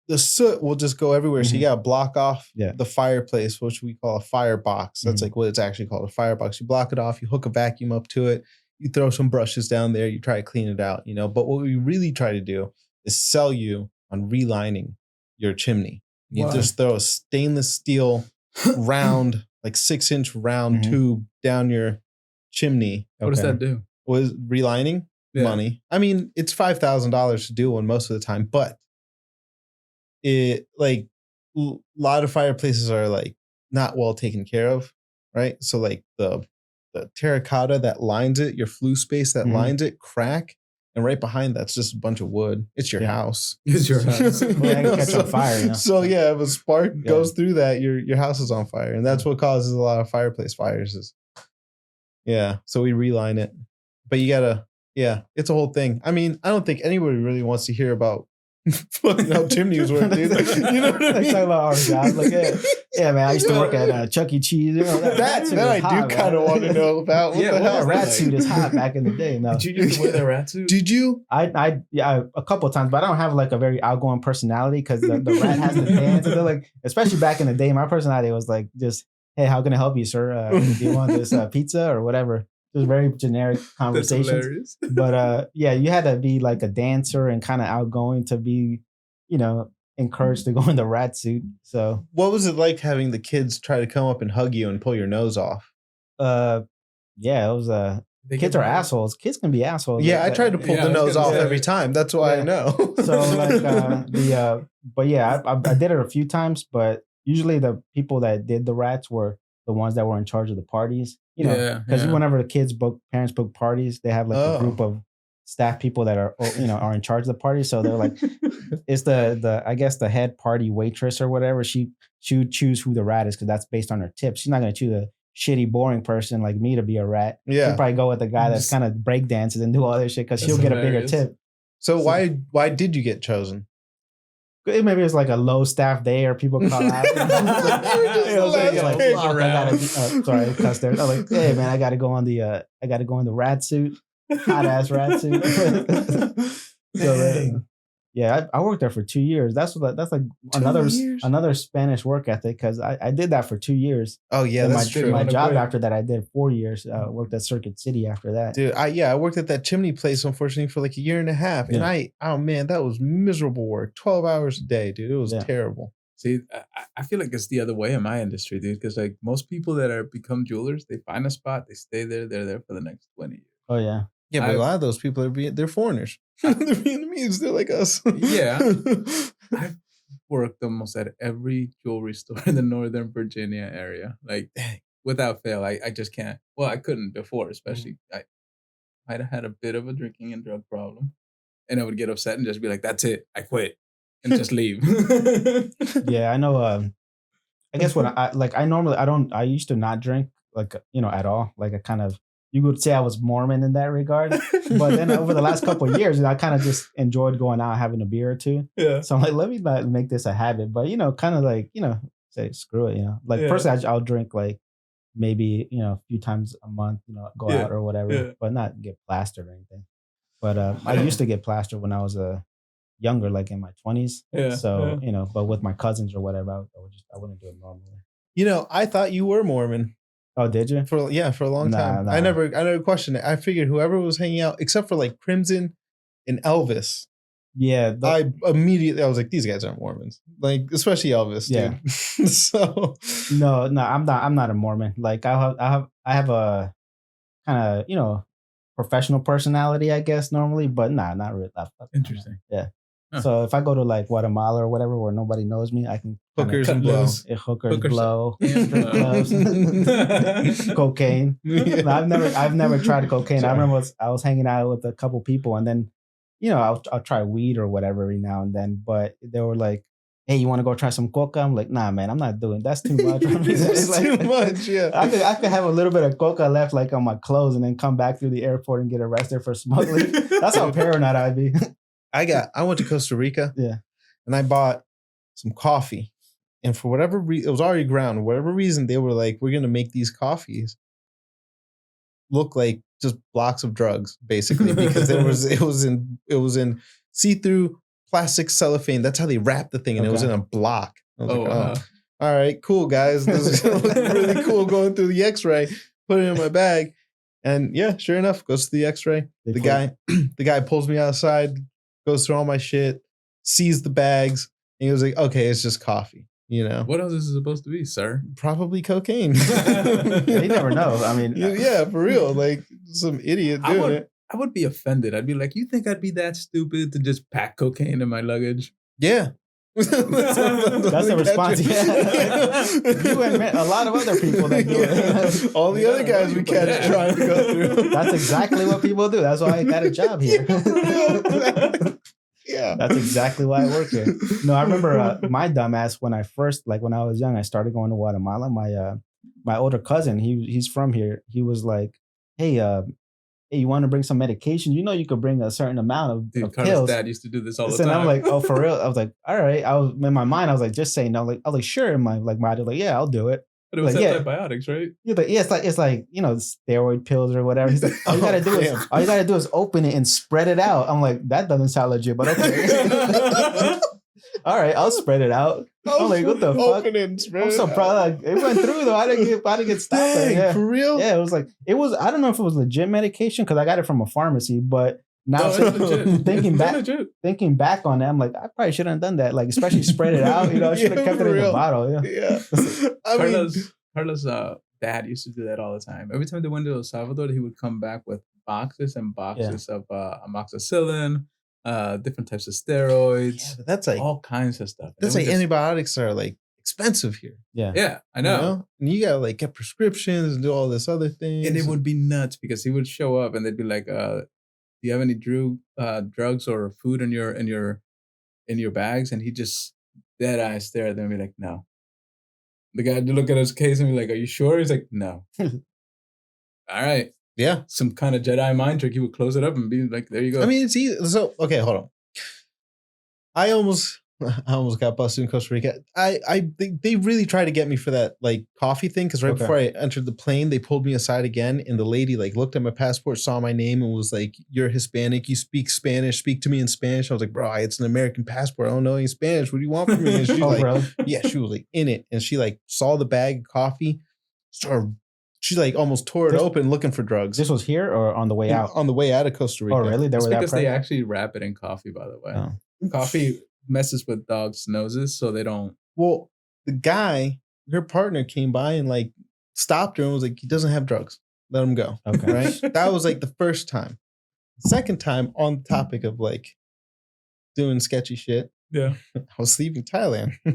A: the soot will just go everywhere. So you
D: Mhm.
A: got to block off
D: Yeah.
A: the fireplace, which we call a firebox. That's
D: Mhm.
A: like what it's actually called, a firebox. You block it off, you hook a vacuum up to it, you throw some brushes down there, you try to clean it out, you know. But what we really try to do is sell you on relining your chimney. You
B: Why?
A: just throw a stainless steel round, like 6-inch round
D: Mhm.
A: tube down your chimney.
B: What does
D: Okay.
B: that do?
A: Was relining
B: Yeah.
A: money. I mean, it's $5,000 to do one most of the time, but it like a lot of fireplaces are like not well taken care of, right? So like the terracotta that lines it, your flue space that
D: Mhm.
A: lines it, crack, and right behind that's just a bunch of wood. It's your
D: Yeah.
A: house.
B: It's your house.
D: Well, it can catch on fire, you know?
A: So yeah, if a spark
D: Yeah.
A: goes through that, your house is on fire, and that's what causes a lot of fireplace fires. So we reline it, but you gotta, it's a whole thing. I mean, I don't think anybody really wants to hear about fucking how chimneys work, dude. You know what I
D: Like,
A: mean?
D: talk about our job. Like, yeah, man, I used to work at Chuck E. Cheese. You know,
A: That
D: suit was
A: I
D: hot,
A: do kind of
D: man.
A: want to know about. What
B: Yeah,
A: the
B: what
A: hell?
D: That rat
B: like?
D: suit is hot back in the day. No,
B: Did you used to wear the rat suit?
A: Did you?
D: yeah, a couple of times, but I don't have like a very outgoing personality because the rat has to dance. And they're like, especially back in the day, my personality was like just, hey, how can I help you, sir? Do you want this pizza or whatever? Just very generic
B: That's
D: conversations.
B: hilarious.
D: But yeah, you had to be like a dancer and kind of outgoing to be, you know, encouraged to go in the rat suit. So
A: What was it like having the kids try to come up and hug you and pull your nose off?
D: yeah, it was kids are assholes. Kids can be assholes.
A: Yeah, I tried to pull the nose off every time. That's why I know.
D: So like but yeah, I did it a few times, but usually the people that did the rats were the ones that were in charge of the parties. You know, because whenever the parents book parties, they have like a group of staff people that are are in charge of the party. So they're like, it's the I guess the head party waitress or whatever. She would choose who the rat is because that's based on her tips. She's not gonna choose a shitty, boring person like me to be a rat.
A: Yeah,
D: she'll probably go with the guy that's kind of break dances and do all this shit because she'll get a bigger tip.
A: So why did you get chosen?
D: Maybe it's like a low staff day or people call out. Sorry, cuss there. I'm like, hey man, I gotta go in the rat suit, hot ass rat suit. So, yeah, I worked there for 2 years. That's like another Spanish work ethic because I did that for 2 years.
A: Oh yeah,
D: and
A: that's true.
D: My job after that, I did 4 years. Worked at Circuit City after that.
A: Dude, I worked at that chimney place unfortunately for like a year and a half, and oh man, that was miserable work. 12 hours a day, dude. It was terrible.
B: See, I feel like it's the other way in my industry, dude. Because like most people that become jewelers, they find a spot, they stay there, they're there for the next 20 years.
D: Oh yeah.
A: Yeah, but a lot of those people they're foreigners. They're Vietnamese. They're like us.
B: Yeah. I've worked almost at every jewelry store in the Northern Virginia area. Like, without fail, I just can't. Well, I couldn't before, especially. I might have had a bit of a drinking and drug problem. And I would get upset and just be like, that's it. I quit. And just leave.
D: Yeah, I know. I guess I used to not drink, like, at all. Like, I kind of, you could say I was Mormon in that regard. But then over the last couple of years, I kind of just enjoyed going out, having a beer or two. Yeah. So I'm like, let me not make this a habit. But, kind of like, say, screw it, Like, personally, I'll drink, like, maybe, a few times a month, go out or whatever. But not get plastered or anything. But I used to get plastered when I was younger, like in my 20s. Yeah. So, but with my cousins or whatever, I wouldn't do it normally.
A: I thought you were Mormon.
D: Oh, did you?
A: For a long time. Nah. I never questioned it. I figured whoever was hanging out, except for like Crimson and Elvis.
D: Yeah.
A: I was like, these guys aren't Mormons. Like, especially Elvis, dude. So
D: No, I'm not a Mormon. Like I have a kind of, professional personality, I guess, normally, but not really.
B: Interesting.
D: Yeah. Huh. So if I go to like Guatemala or whatever where nobody knows me, I can
A: hookers and blow.
D: Hookers blow. Cocaine. Yeah. No, I've never tried cocaine. Sorry. I remember I was hanging out with a couple people and then, I'll try weed or whatever every now and then. But they were like, hey, you want to go try some coca? I'm like, nah, man, I'm not doing that's too much.
A: It's like, too much, yeah.
D: I could have a little bit of coca left like on my clothes and then come back through the airport and get arrested for smuggling. That's how paranoid I'd be.
A: I went to Costa Rica.
D: Yeah.
A: And I bought some coffee. And for whatever reason, it was already ground. For whatever reason, they were like, we're going to make these coffees look like just blocks of drugs, basically, because it was in see-through plastic cellophane. That's how they wrapped the thing. And it was in a block. I was like, all right, cool, guys. This is going to look really cool going through the x-ray. Put it in my bag. And yeah, sure enough, goes to the x-ray. The guy pulls me outside, goes through all my shit, sees the bags, and he was like, okay, it's just coffee,
B: What else is it supposed to be, sir?
A: Probably cocaine.
D: You never know. I mean,
A: yeah, for real. Like some idiot doing it.
B: I would be offended. I'd be like, you think I'd be that stupid to just pack cocaine in my luggage?
A: Yeah.
D: That's the response. Yeah. You and a lot of other people that do it.
A: All the other guys we catch trying to go through.
D: That's exactly what people do. That's why I got a job here.
A: Yeah.
D: That's exactly why I work here. No, I remember my dumbass when I was young, I started going to Guatemala. My older cousin, he's from here. He was like, hey, you want to bring some medication? You could bring a certain amount of pills.
B: Dad used to do this all the
D: time.
B: And
D: I'm like, oh, for real? I was like, all right. I was in my mind, I was like, just saying no. I was like, sure. In my mind, like, yeah, I'll do it.
B: But it was antibiotics, right?
D: He's like, yeah, it's like steroid pills or whatever. He's like, all you gotta do is open it and spread it out. I'm like, that doesn't sound legit, but okay. All right, I'll spread it out. I'm like, what the fuck?
A: Open it and spread
D: I'm so proud. Like, it went through though. I didn't get stopped.
A: Dang, for real?
D: Yeah, it was. I don't know if it was legit medication because I got it from a pharmacy, but Now
B: No, it's legit.
D: thinking
B: It's
D: back,
B: legit.
D: thinking back on that, I'm like, I probably shouldn't have done that. Like, especially spread it out. You know, I should have
A: Yeah,
D: kept it
A: for
D: in the
A: real.
D: bottle. Yeah.
A: Yeah. I mean,
B: Carla's dad used to do that all the time. Every time they went to El Salvador, he would come back with boxes and boxes of amoxicillin, different types of steroids,
A: yeah, but that's like
B: all kinds of stuff. And
A: that's
B: it
A: like
B: would just-
A: antibiotics are like expensive here.
D: Yeah.
B: Yeah, I
A: You
B: know.
A: And you gotta like get prescriptions and do all this other things.
B: And it would be nuts because he would show up and they'd be like, "Do you have any drugs or food in your bags?" And he just dead eye stare at them and be like, "No." The guy would look at his case and be like, "Are you sure?" He's like, "No." All right.
A: Yeah.
B: Some kind of Jedi mind trick. He would close it up and be like, "There you go."
A: I mean, it's easy. So okay, hold on. I almost got busted in Costa Rica. They really tried to get me for that like coffee thing because right
D: Okay.
A: before I entered the plane, they pulled me aside again, and the lady like looked at my passport, saw my name, and was like, "You're Hispanic. You speak Spanish. Speak to me in Spanish." I was like, "Bro, it's an American passport. I don't know any Spanish. What do you want from me?" And she's like,
D: really?
A: "Yeah." She was like in it, and she like saw the bag of coffee, she like almost tore it open looking for drugs.
D: This was here or on the way out?
A: On the way out of Costa Rica.
D: Oh, really? They
B: It's
D: were that
B: because they
D: pregnant?
B: actually wrap it in coffee, by the way.
D: Oh.
B: Coffee messes with dogs' noses, so they don't.
A: Well, the guy, her partner came by and like stopped her and was like, "He doesn't have drugs. Let him go."
D: Okay.
A: Right? That was like the first time. Second time on the topic of like doing sketchy shit,
B: Yeah.
A: I was leaving Thailand.
B: and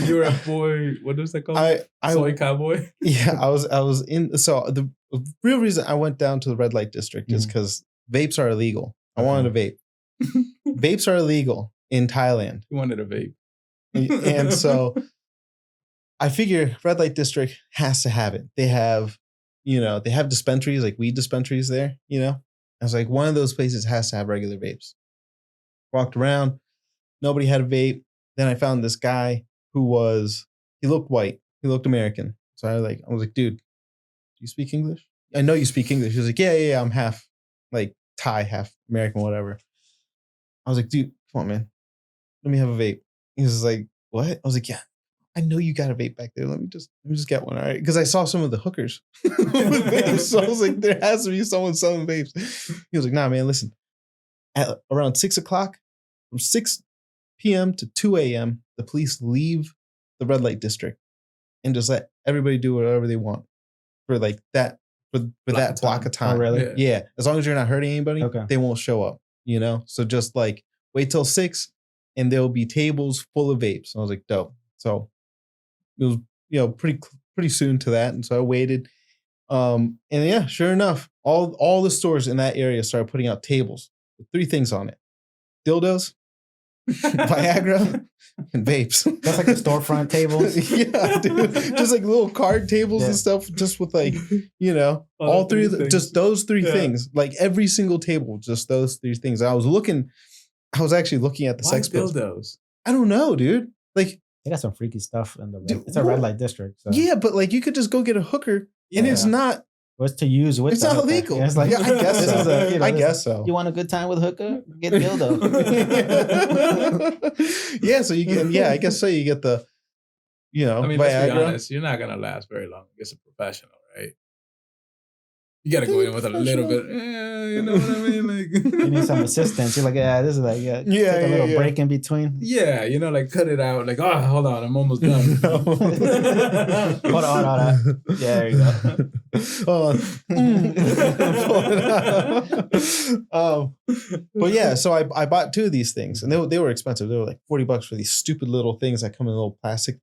B: you were a boy. What was that called? Soy cowboy.
A: Yeah, I was in. So the real reason I went down to the red light district is because vapes are illegal. I wanted a vape. Vapes are illegal in Thailand.
B: You wanted a vape.
A: And so I figure red light district has to have it. They have, they have dispensaries, like weed dispensaries there, I was like, one of those places has to have regular vapes. Walked around, nobody had a vape. Then I found this guy he looked white. He looked American. So I was like, "Dude, do you speak English?" "I know you speak English." He was like, yeah, I'm half like Thai, half American, whatever. I was like, "Dude, come on, man. Let me have a vape." He was like, "What?" I was like, "Yeah, I know you got a vape back there. Let me just get one." All right. Because I saw some of the hookers with vapes. So I was like, there has to be someone selling vapes. He was like, "Nah, man, listen. At around 6 o'clock, from 6 p.m. to 2 a.m., the police leave the red light district and just let everybody do whatever they want for like that, for that block of time."
D: Oh, really?
A: Yeah. As long as you're not hurting anybody,
D: Okay.
A: they won't show up, So just like wait till 6 and there'll be tables full of vapes. I was like, dope. So it was, pretty soon to that. And so I waited. And yeah, sure enough, all the stores in that area started putting out tables with 3 things on it: dildos, Viagra, and vapes.
D: That's like the storefront tables.
A: Yeah, dude. Just like little card tables and stuff, just with like, all three of just those 3 things. Like every single table, just those 3 things. I was actually looking at the
B: Why
A: sex pills.
B: dildos?
A: I don't know, dude. Like,
D: They got some freaky stuff in the red.
A: Dude,
D: It's a red light district. So.
A: yeah, but like you could just go get a hooker and it's not
D: What's to use with
A: it's
D: the
A: not
D: hooker.
A: illegal.
D: Yeah, it's like,
A: Yeah, I guess
D: this
A: so.
D: is a,
A: I
D: this-
A: guess so.
D: You want a good time with hooker? Get dildo.
A: Yeah, so you get I guess so. You get the
B: I mean, let's be
A: Viagra.
B: honest. You're not gonna last very long against a professional, right? You gotta go in with a little bit. You know what I mean? Like,
D: You need some assistance. You're like, this is like, take a little break in between.
B: yeah, like cut it out. Like, oh, hold on, I'm almost done.
D: Hold on. Yeah, there you go.
A: Hold on. But yeah, so I bought 2 of these things, and they were expensive. They were like $40 for these stupid little things that come in a little plastic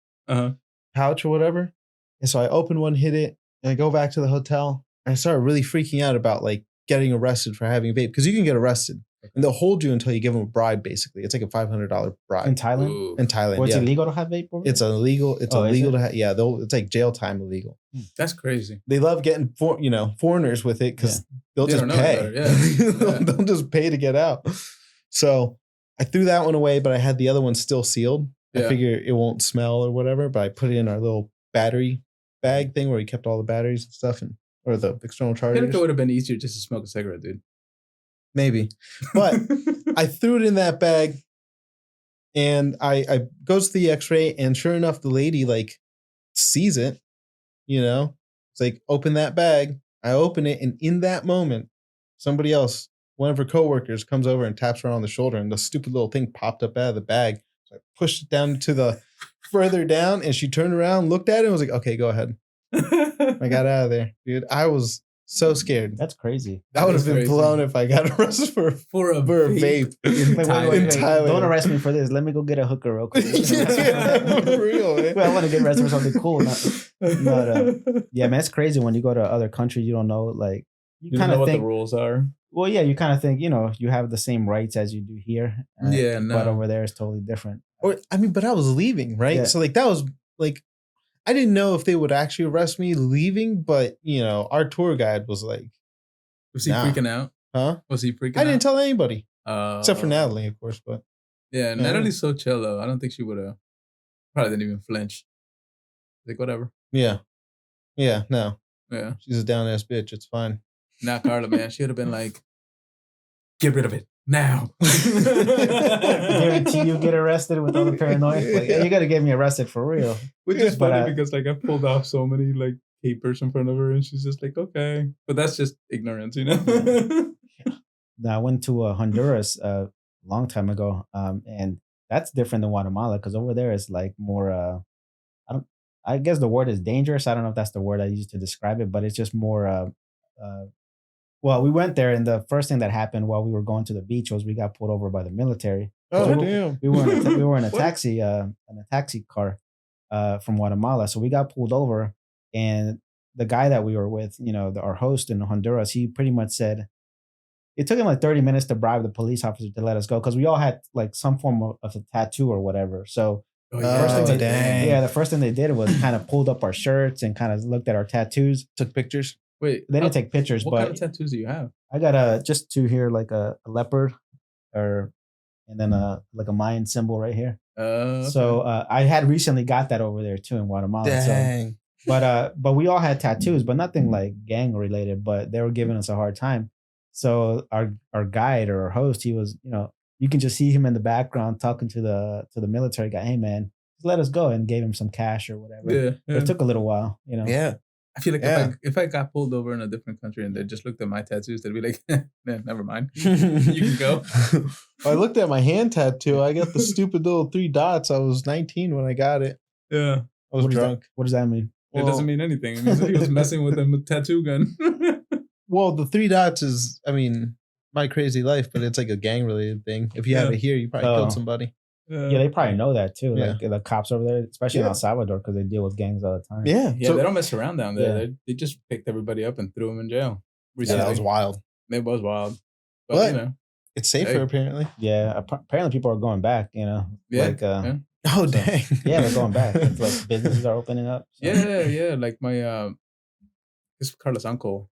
A: pouch or whatever. And so I opened one, hit it, and I go back to the hotel, and I started really freaking out about like getting arrested for having a vape, because you can get arrested and they'll hold you until you give them a bribe. Basically, it's like a $500 bribe
D: In Thailand?
B: Ooh.
A: in Thailand.
D: Well, it's
A: yeah.
D: illegal to have vape over
A: It's illegal. It's
D: Oh, is
A: illegal
D: it?
A: to have. Yeah, it's like jail time illegal.
B: That's crazy.
A: They love getting foreigners with it because they'll
B: They
A: just
B: don't know
A: pay.
B: better, yeah.
A: They'll just pay to get out. So I threw that one away, but I had the other one still sealed. I
B: Yeah.
A: figure it won't smell or whatever, but I put it in our little battery bag thing where we kept all the batteries and stuff, or the external
B: I feel
A: chargers.
B: like it would have been easier just to smoke a cigarette, dude.
A: Maybe. But I threw it in that bag, and I goes to the x-ray, and sure enough, the lady like sees it, It's like, open that bag. I open it, and in that moment, somebody else, one of her coworkers, comes over and taps her on the shoulder, and the stupid little thing popped up out of the bag. So I pushed it down to the further down, and she turned around, looked at it, and was like, "Okay, go ahead." I got out of there, dude. I was so scared.
D: That's crazy.
A: I would have
B: is
A: been
B: crazy.
A: blown if I got arrested for a vape.
D: Wait, wait,
A: In
D: wait.
A: Thailand.
D: Don't arrest me for this. Let me go get a hooker real quick.
A: Yeah, for real, man.
D: Well, I want to get arrested for something cool. Yeah, man, it's crazy when you go to other countries. You don't know, like
B: You
D: kind
B: know
D: of
B: what
D: think.
B: the rules are.
D: Well, yeah, you kind of think you have the same rights as you do here.
B: Yeah, no.
D: But over there it's totally different.
A: Or I mean, but I was leaving, right?
D: Yeah.
A: So like that was like I didn't know if they would actually arrest me leaving, but our tour guide was like,
B: Was he
A: Nah.
B: freaking out?
A: huh?
B: Was he freaking
A: I
B: out?
A: didn't tell anybody.
B: tell.
A: Except for Natalie, of course, but
B: Yeah, Natalie's so chill though. I don't think she would have. Probably didn't even flinch. Like whatever.
A: yeah. Yeah, no.
B: Yeah.
A: She's a down ass bitch. It's fine.
B: Not Carla, man. She would have been like, get rid of it now.
D: Guarantee you get arrested with all the paranoia. Like, hey, you gotta get me arrested for real.
B: Which is
D: But,
B: funny because like I pulled off so many like papers in front of her and she's just like, okay. But that's just ignorance, you know?
D: Now, I went to Honduras a long time ago, and that's different than Guatemala because over there it's like more. I guess the word is dangerous. I don't know if that's the word I use to describe it, but it's just more. Well, we went there, and the first thing that happened while we were going to the beach was we got pulled over by the military.
A: Oh,
D: So
A: damn.
D: we were in a
B: What?
D: taxi, car, from Guatemala. So we got pulled over, and the guy that we were with, our host in Honduras, he pretty much said it took him like 30 minutes to bribe the police officer to let us go because we all had like some form of a tattoo or whatever. So
B: Oh,
D: first thing
A: Oh,
D: they,
A: dang.
D: yeah, the first thing they did was kind of pulled up our shirts and kind of looked at our tattoos.
A: Took pictures.
B: Wait.
D: They didn't take pictures,
B: What
D: but
B: kind of tattoos do you have?
D: I got just two here, like a leopard, and then like a Mayan symbol right here.
B: Okay.
D: So I had recently got that over there too in Guatemala. So,
A: Dang.
D: but we all had tattoos, but nothing like gang related. But they were giving us a hard time. So our guide or our host, he was, you can just see him in the background talking to the military guy. Hey man, just let us go, and gave him some cash or whatever.
B: yeah.
D: But it took a little while,
A: Yeah.
B: I feel like
A: Yeah.
B: if I got pulled over in a different country and they just looked at my tattoos, they'd be like, never mind. You can go.
A: I looked at my hand tattoo. I got the stupid little 3 dots. I was 19 when I got it.
B: Yeah.
A: I was
D: What does that-
A: drunk.
D: What does that mean?
B: It doesn't mean anything. It means that he was messing with a tattoo gun.
A: Well, the 3 dots is, I mean, my crazy life, but it's like a gang related thing. If you have
B: Yeah.
A: it here, you probably
D: Oh.
A: killed somebody.
D: Yeah, they probably know that too.
A: Yeah.
D: Like the cops over there, especially in
A: Yeah.
D: El Salvador, because they deal with gangs all the time.
A: Yeah.
B: Yeah,
A: So-
B: they don't mess around down there.
D: Yeah.
B: They just picked everybody up and threw them in jail.
A: yeah,
B: Recently.
A: that was wild.
B: It was wild. But,
A: But-
B: you know.
A: It's safer,
B: Hey.
A: apparently.
D: Yeah, apparently people are going back.
B: Yeah.
D: Like
B: yeah.
A: Oh,
D: So-
A: dang.
D: yeah, they're going back. It's like businesses are opening up. So.
B: Yeah. Like my this Carlos' uncle,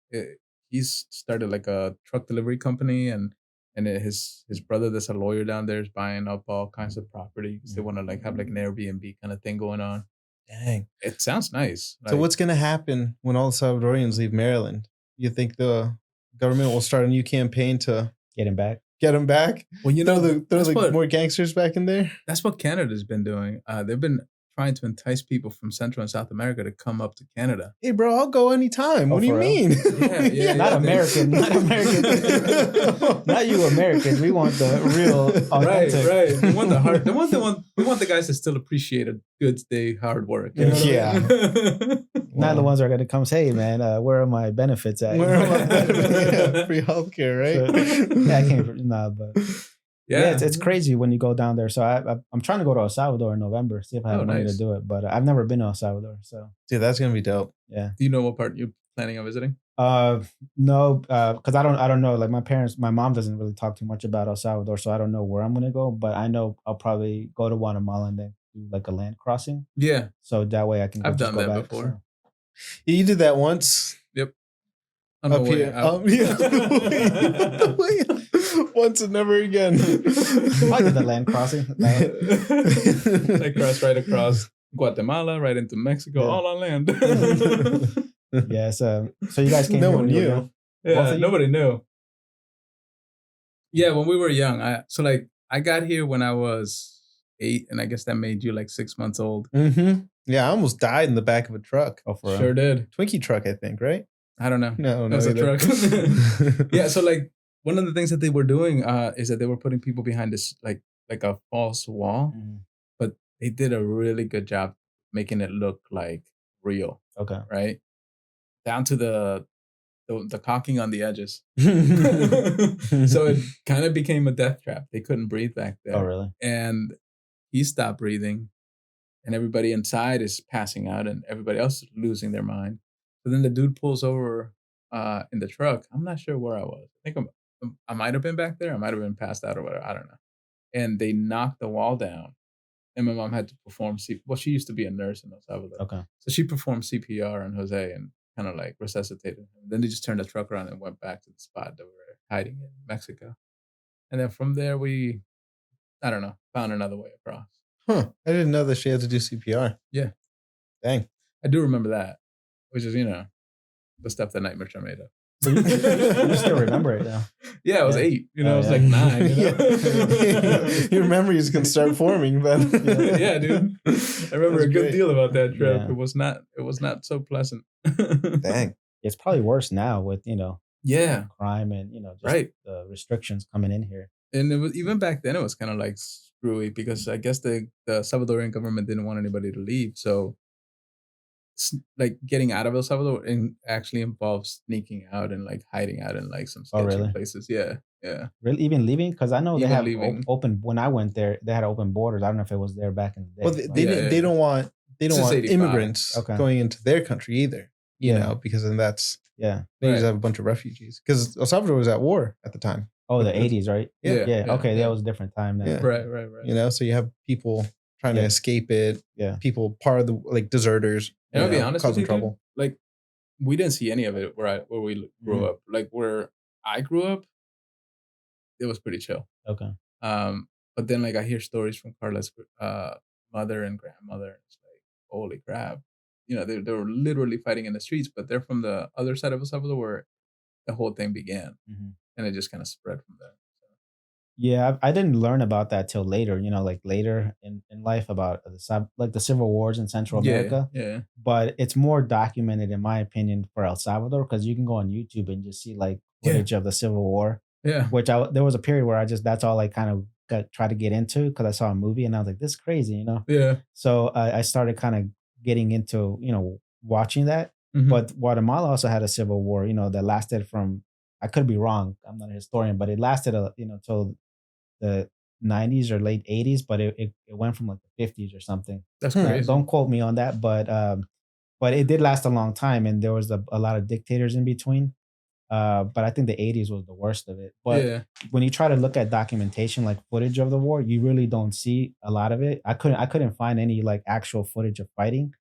B: he's started like a truck delivery company, and his brother that's a lawyer down there is buying up all kinds of property 'cause they want to like have like an Airbnb kind of thing going on.
A: Dang.
B: It sounds nice.
A: So what's going to happen when all the Salvadorians leave Maryland? You think the government will start a new campaign to
D: Getting back.
A: get them back?
B: Well, you know,
A: Throw
B: that's
A: the
B: what-
A: more gangsters back in there?
B: that's what Canada's been doing. They've been trying to entice people from Central and South America to come up to Canada.
A: Hey, bro, I'll go anytime.
D: Oh,
A: What do you
D: for real?
A: mean?
B: Yeah,
D: Not
B: yeah.
D: American. Not American. Not you Americans. We want the real authentic.
B: Right. We want the hard. We want the guys that still appreciate a good day hard work. You know what I mean?
D: Not the ones that are going to come say, hey, man, where are my benefits at?
A: Where am I? Yeah, free healthcare, right?
D: Yeah, I can't. Nah, but yeah, it's crazy when you go down there. So I'm trying to go to El Salvador in November, see if I have
B: Oh,
D: money
B: nice.
D: to do it. But I've never been to El Salvador, so
A: Dude, that's gonna be dope.
D: yeah.
B: Do you know what part you're planning on visiting?
D: No, because I don't know. Like my mom doesn't really talk too much about El Salvador, so I don't know where I'm gonna go. But I know I'll probably go to Guatemala and then do like a land crossing,
B: Yeah.
D: so that way I can.
B: I've
D: just
B: done
D: go
B: that
D: back,
B: before.
D: so.
A: Yeah, you did that once
B: On my
A: up
B: way
A: here.
B: out.
A: Yeah. Once and never again.
D: I did the land crossing.
B: I crossed right across Guatemala, right into Mexico,
D: Yeah.
B: all on land.
D: Yeah, so you guys came
A: No
D: here
A: one
D: when you were
A: knew.
D: young?
B: Yeah,
D: Both of you?
B: nobody knew. Yeah, when we were young, I got here when I was 8, and I guess that made you like 6 months old.
A: Mm-hmm. Yeah, I almost died in the back of a truck.
D: Oh, for real?
B: Sure did.
A: Twinkie truck, I think, right?
B: I don't know.
A: No,
B: It was a
A: either.
B: truck. Yeah, so like one of the things that they were doing is that they were putting people behind this like a false wall, but they did a really good job making it look like real,
D: Okay.
B: right? Down to the caulking on the edges. So it kind of became a death trap. They couldn't breathe back there.
D: Oh, really?
B: And he stopped breathing, and everybody inside is passing out, and everybody else is losing their mind. So then the dude pulls over in the truck. I'm not sure where I was. I think I might have been back there. I might have been passed out or whatever. I don't know. And they knocked the wall down, and my mom had to perform. Well, she used to be a nurse in El Salvador.
D: Okay.
B: So she performed CPR on Jose and kind of like resuscitated him. Then they just turned the truck around and went back to the spot that we were hiding in Mexico. And then from there, I don't know, found another way across.
A: Huh. I didn't know that she had to do CPR.
B: Yeah.
A: Dang.
B: I do remember that, which is, the stuff that nightmares are made of.
D: You still remember it, though.
B: Yeah, I was
D: Yeah.
B: 8. I was
D: yeah.
B: like 9.
A: Your memories can start forming, but
B: Yeah, dude. I remember
A: That's
B: a good
A: great.
B: deal about that trip.
D: Yeah.
B: It was not so pleasant.
A: Dang.
D: It's probably worse now with,
B: Yeah.
D: crime and, just
B: Right.
D: the restrictions coming in here.
B: And it was even back then it was kind of like screwy because I guess the Salvadorian government didn't want anybody to leave. So like getting out of El Salvador actually involves sneaking out and like hiding out in like some sketchy
D: really?
B: places. Yeah. Yeah.
D: Really, even leaving? Because I know they
B: Even
D: have
B: leaving.
D: open. When I went there, they had open borders. I don't know if it was there back in the day.
A: Well,
D: but-
A: they don't want
B: Since 85.
A: immigrants
D: Okay.
A: going into their country either. You
D: Yeah.
A: know, because then that's
D: yeah.
A: they just
B: Right.
A: have a bunch of refugees because El Salvador was at war at the time.
D: Oh, the 80s, right?
A: Yeah.
D: Yeah. Okay, that was a different time then.
A: Yeah.
B: Right.
A: You know, so you have people trying to
D: Yeah.
A: escape it.
D: Yeah.
A: People part of the like deserters.
B: And I'll be
A: you know,
B: honest with
A: causing
B: you,
A: trouble.
B: dude, like we didn't see any of it where we grew
D: Mhm.
B: up. Like where I grew up, it was pretty chill.
D: Okay.
B: But then like I hear stories from Carla's mother and grandmother. And it's like, holy crap. They were literally fighting in the streets, but they're from the other side of El Salvador where the whole thing began.
D: Mhm.
B: And it just kind of spread from there.
D: Yeah, I didn't learn about that till later. Like later in life about the civil wars in Central America.
B: Yeah.
D: But it's more documented, in my opinion, for El Salvador because you can go on YouTube and just see like footage of the Civil War.
B: Yeah.
D: Which there was a period where that's all I kind of tried to get into because I saw a movie and I was like, this is crazy,
B: Yeah.
D: So I started kind of getting into watching that.
B: Mhm.
D: But Guatemala also had a civil war, that lasted from, I could be wrong, I'm not a historian, but it lasted till the 90s or late 80s, but it went from like the 50s or something.
B: That's crazy.
D: Don't quote me on that, but it did last a long time, and there was a lot of dictators in between. But I think the 80s was the worst of it. But
B: yeah.
D: when you try to look at documentation, like footage of the war, you really don't see a lot of it. I couldn't find any like actual footage of fighting,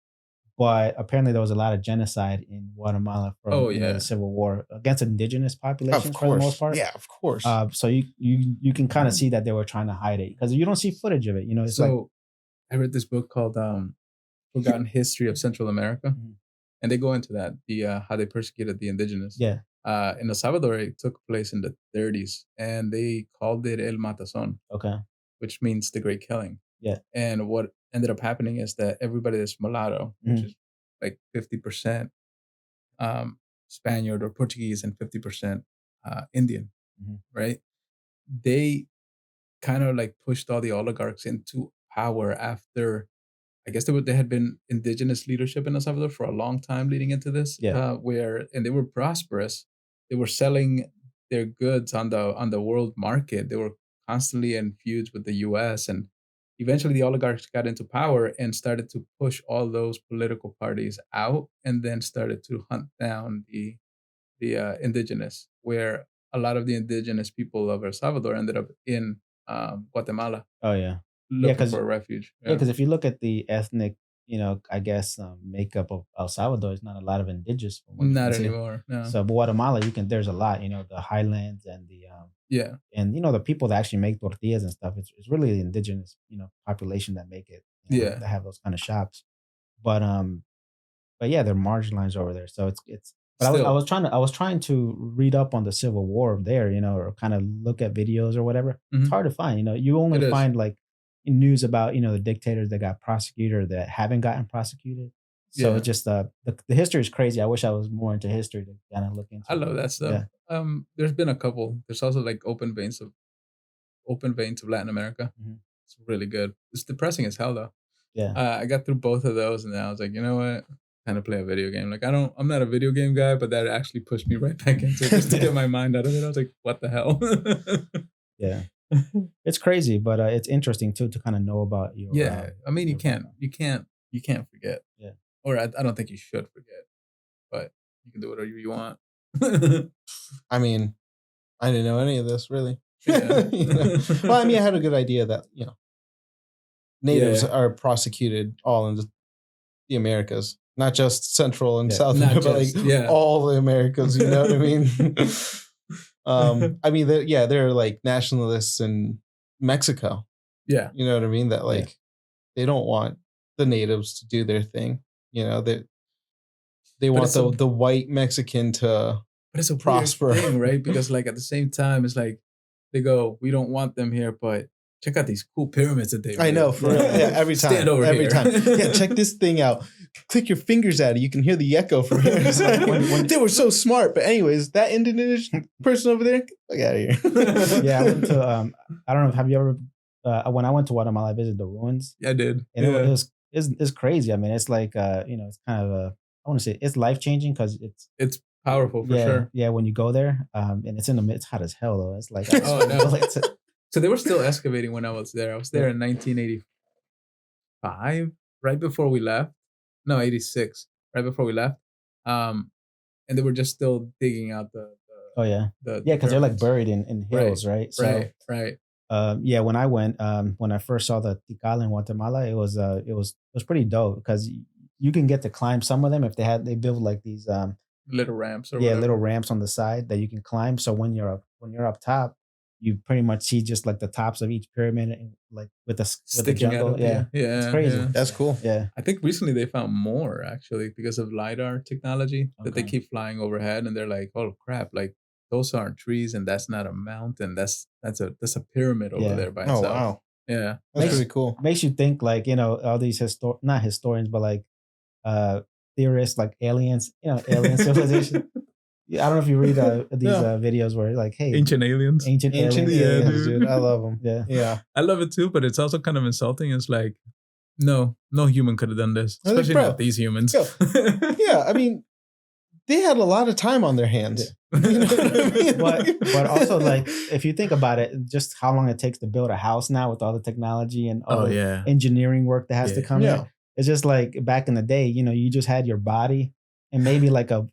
D: but apparently there was a lot of genocide in Guatemala from the Civil War against indigenous populations for the most part.
A: Yeah, of course.
D: So you can kind of see that they were trying to hide it because you don't see footage of it. It's
B: So I read this book called Forgotten History of Central America.
D: Mhm.
B: And they go into that, how they persecuted the indigenous.
D: Yeah.
B: In El Salvador, it took place in the 30s, and they called it El Matazón,
D: Okay.
B: which means the Great Killing.
D: Yeah.
B: And what ended up happening is that everybody that's mulatto, which is like 50% Spaniard or Portuguese and 50% Indian, right? They kind of like pushed all the oligarchs into power after, I guess they had been indigenous leadership in El Salvador for a long time leading into this, and they were prosperous. They were selling their goods on the world market. They were constantly in feuds with the U.S. and eventually the oligarchs got into power and started to push all those political parties out, and then started to hunt down the indigenous, where a lot of the indigenous people of El Salvador ended up in Guatemala.
D: Oh yeah.
B: Looking for a refuge.
D: Yeah, because if you look at the ethnic, I guess makeup of El Salvador, it's not a lot of indigenous.
B: Not anymore. No.
D: So Guatemala, there's a lot. The highlands and the and the people that actually make tortillas and stuff. It's really the indigenous population that make it. That have those kind of shops, but yeah, they're marginalized over there. So it's. But I was trying to read up on the Civil War there, or kind of look at videos or whatever. It's hard to find. You only find like news about the dictators that got prosecuted or that haven't gotten prosecuted. So it's just the history is crazy. I wish I was more into history to kind of look into.
B: I love that stuff.
D: Yeah.
B: There's been a couple. There's also like open veins of Latin America.
D: Mhm.
B: It's really good. It's depressing as hell though.
D: Yeah.
B: I got through both of those, and then I was like, you know what? Kind of play a video game. Like I'm not a video game guy, but that actually pushed me right back into it just to get my mind out of it. I was like, what the hell?
D: Yeah. It's crazy, but it's interesting too to kind of know about your.
B: I mean, you can't forget.
D: Yeah.
B: Or I don't think you should forget, but you can do whatever you want.
A: I mean, I didn't know any of this really.
B: Yeah.
A: Well, I mean, I had a good idea that natives are prosecuted all in the Americas, not just Central and South America, but like all the Americas. You know what I mean? I mean, they're like nationalists in Mexico.
B: Yeah,
A: you know what I mean. That like they don't want the natives to do their thing. You know they want the white Mexican to.
B: But it's a
A: prosper
B: thing, right? Because like at the same time, it's like they go, we don't want them here, but check out these cool pyramids that they made.
A: I know, for real. Yeah, every time.
B: Stand over
A: every
B: here.
A: time. Yeah, check this thing out. Click your fingers at it. You can hear the echo from here. They were so smart. But anyways, that Indonesian person over there, get the fuck out of here.
D: Yeah, I went to I don't know, have you ever when I went to Guatemala, I visited the ruins.
B: Yeah, I did.
D: And it's crazy. I mean, it's like it's kind of I want to say it's life changing because
B: it's powerful for sure.
D: Yeah, when you go there, and it's it's hot as hell though. It's like
B: oh no. So they were still excavating when I was there. I was there in 1985, right before we left. No, 86, right before we left. And they were just still digging out the
D: because they're like buried in hills, right? So,
B: right.
D: Yeah, when I went, when I first saw the Tikal in Guatemala, it was pretty dope because you can get to climb some of them if they build like these
B: little ramps or whatever.
D: Little ramps on the side that you can climb. So when you're up top, you pretty much see just like the tops of each pyramid and like with the jungle. Yeah, it's crazy.
B: Yeah.
A: That's cool.
D: Yeah,
B: I think recently they found more actually because of LiDAR technology that they keep flying overhead, and they're like, oh crap, like those aren't trees and that's not a mountain. That's a pyramid over there by itself.
A: Oh wow.
B: Yeah,
A: that's pretty cool.
D: Makes you think like all these not historians but like theorists like aliens, alien civilization. I don't know if you read these videos where like, hey,
B: ancient aliens,
A: dude. I love them.
D: Yeah,
B: I love it too, but it's also kind of insulting. It's like, no human could have done this, especially not these humans.
A: Yeah, I mean, they had a lot of time on their hands. You know what I mean?
D: but also like if you think about it, just how long it takes to build a house now with all the technology and all the engineering work that has to come in. It's just like back in the day, you just had your body and maybe like a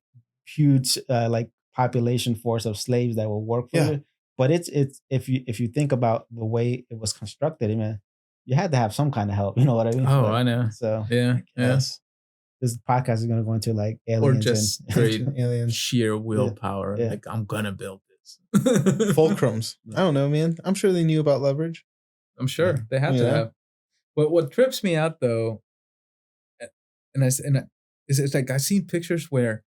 D: huge like population force of slaves that will work for you. But it's if you think about the way it was constructed, I mean, you had to have some kind of help. You know what I mean?
B: Oh, I know.
D: So
B: yes.
D: This podcast is going to go into like aliens
B: or just straight
A: aliens,
B: sheer willpower.
D: Yeah.
B: Like I'm gonna build this.
A: Fulcrums. I don't know, man. I'm sure they knew about leverage.
B: I'm sure they had to have. But what trips me out though, it's like I've seen pictures where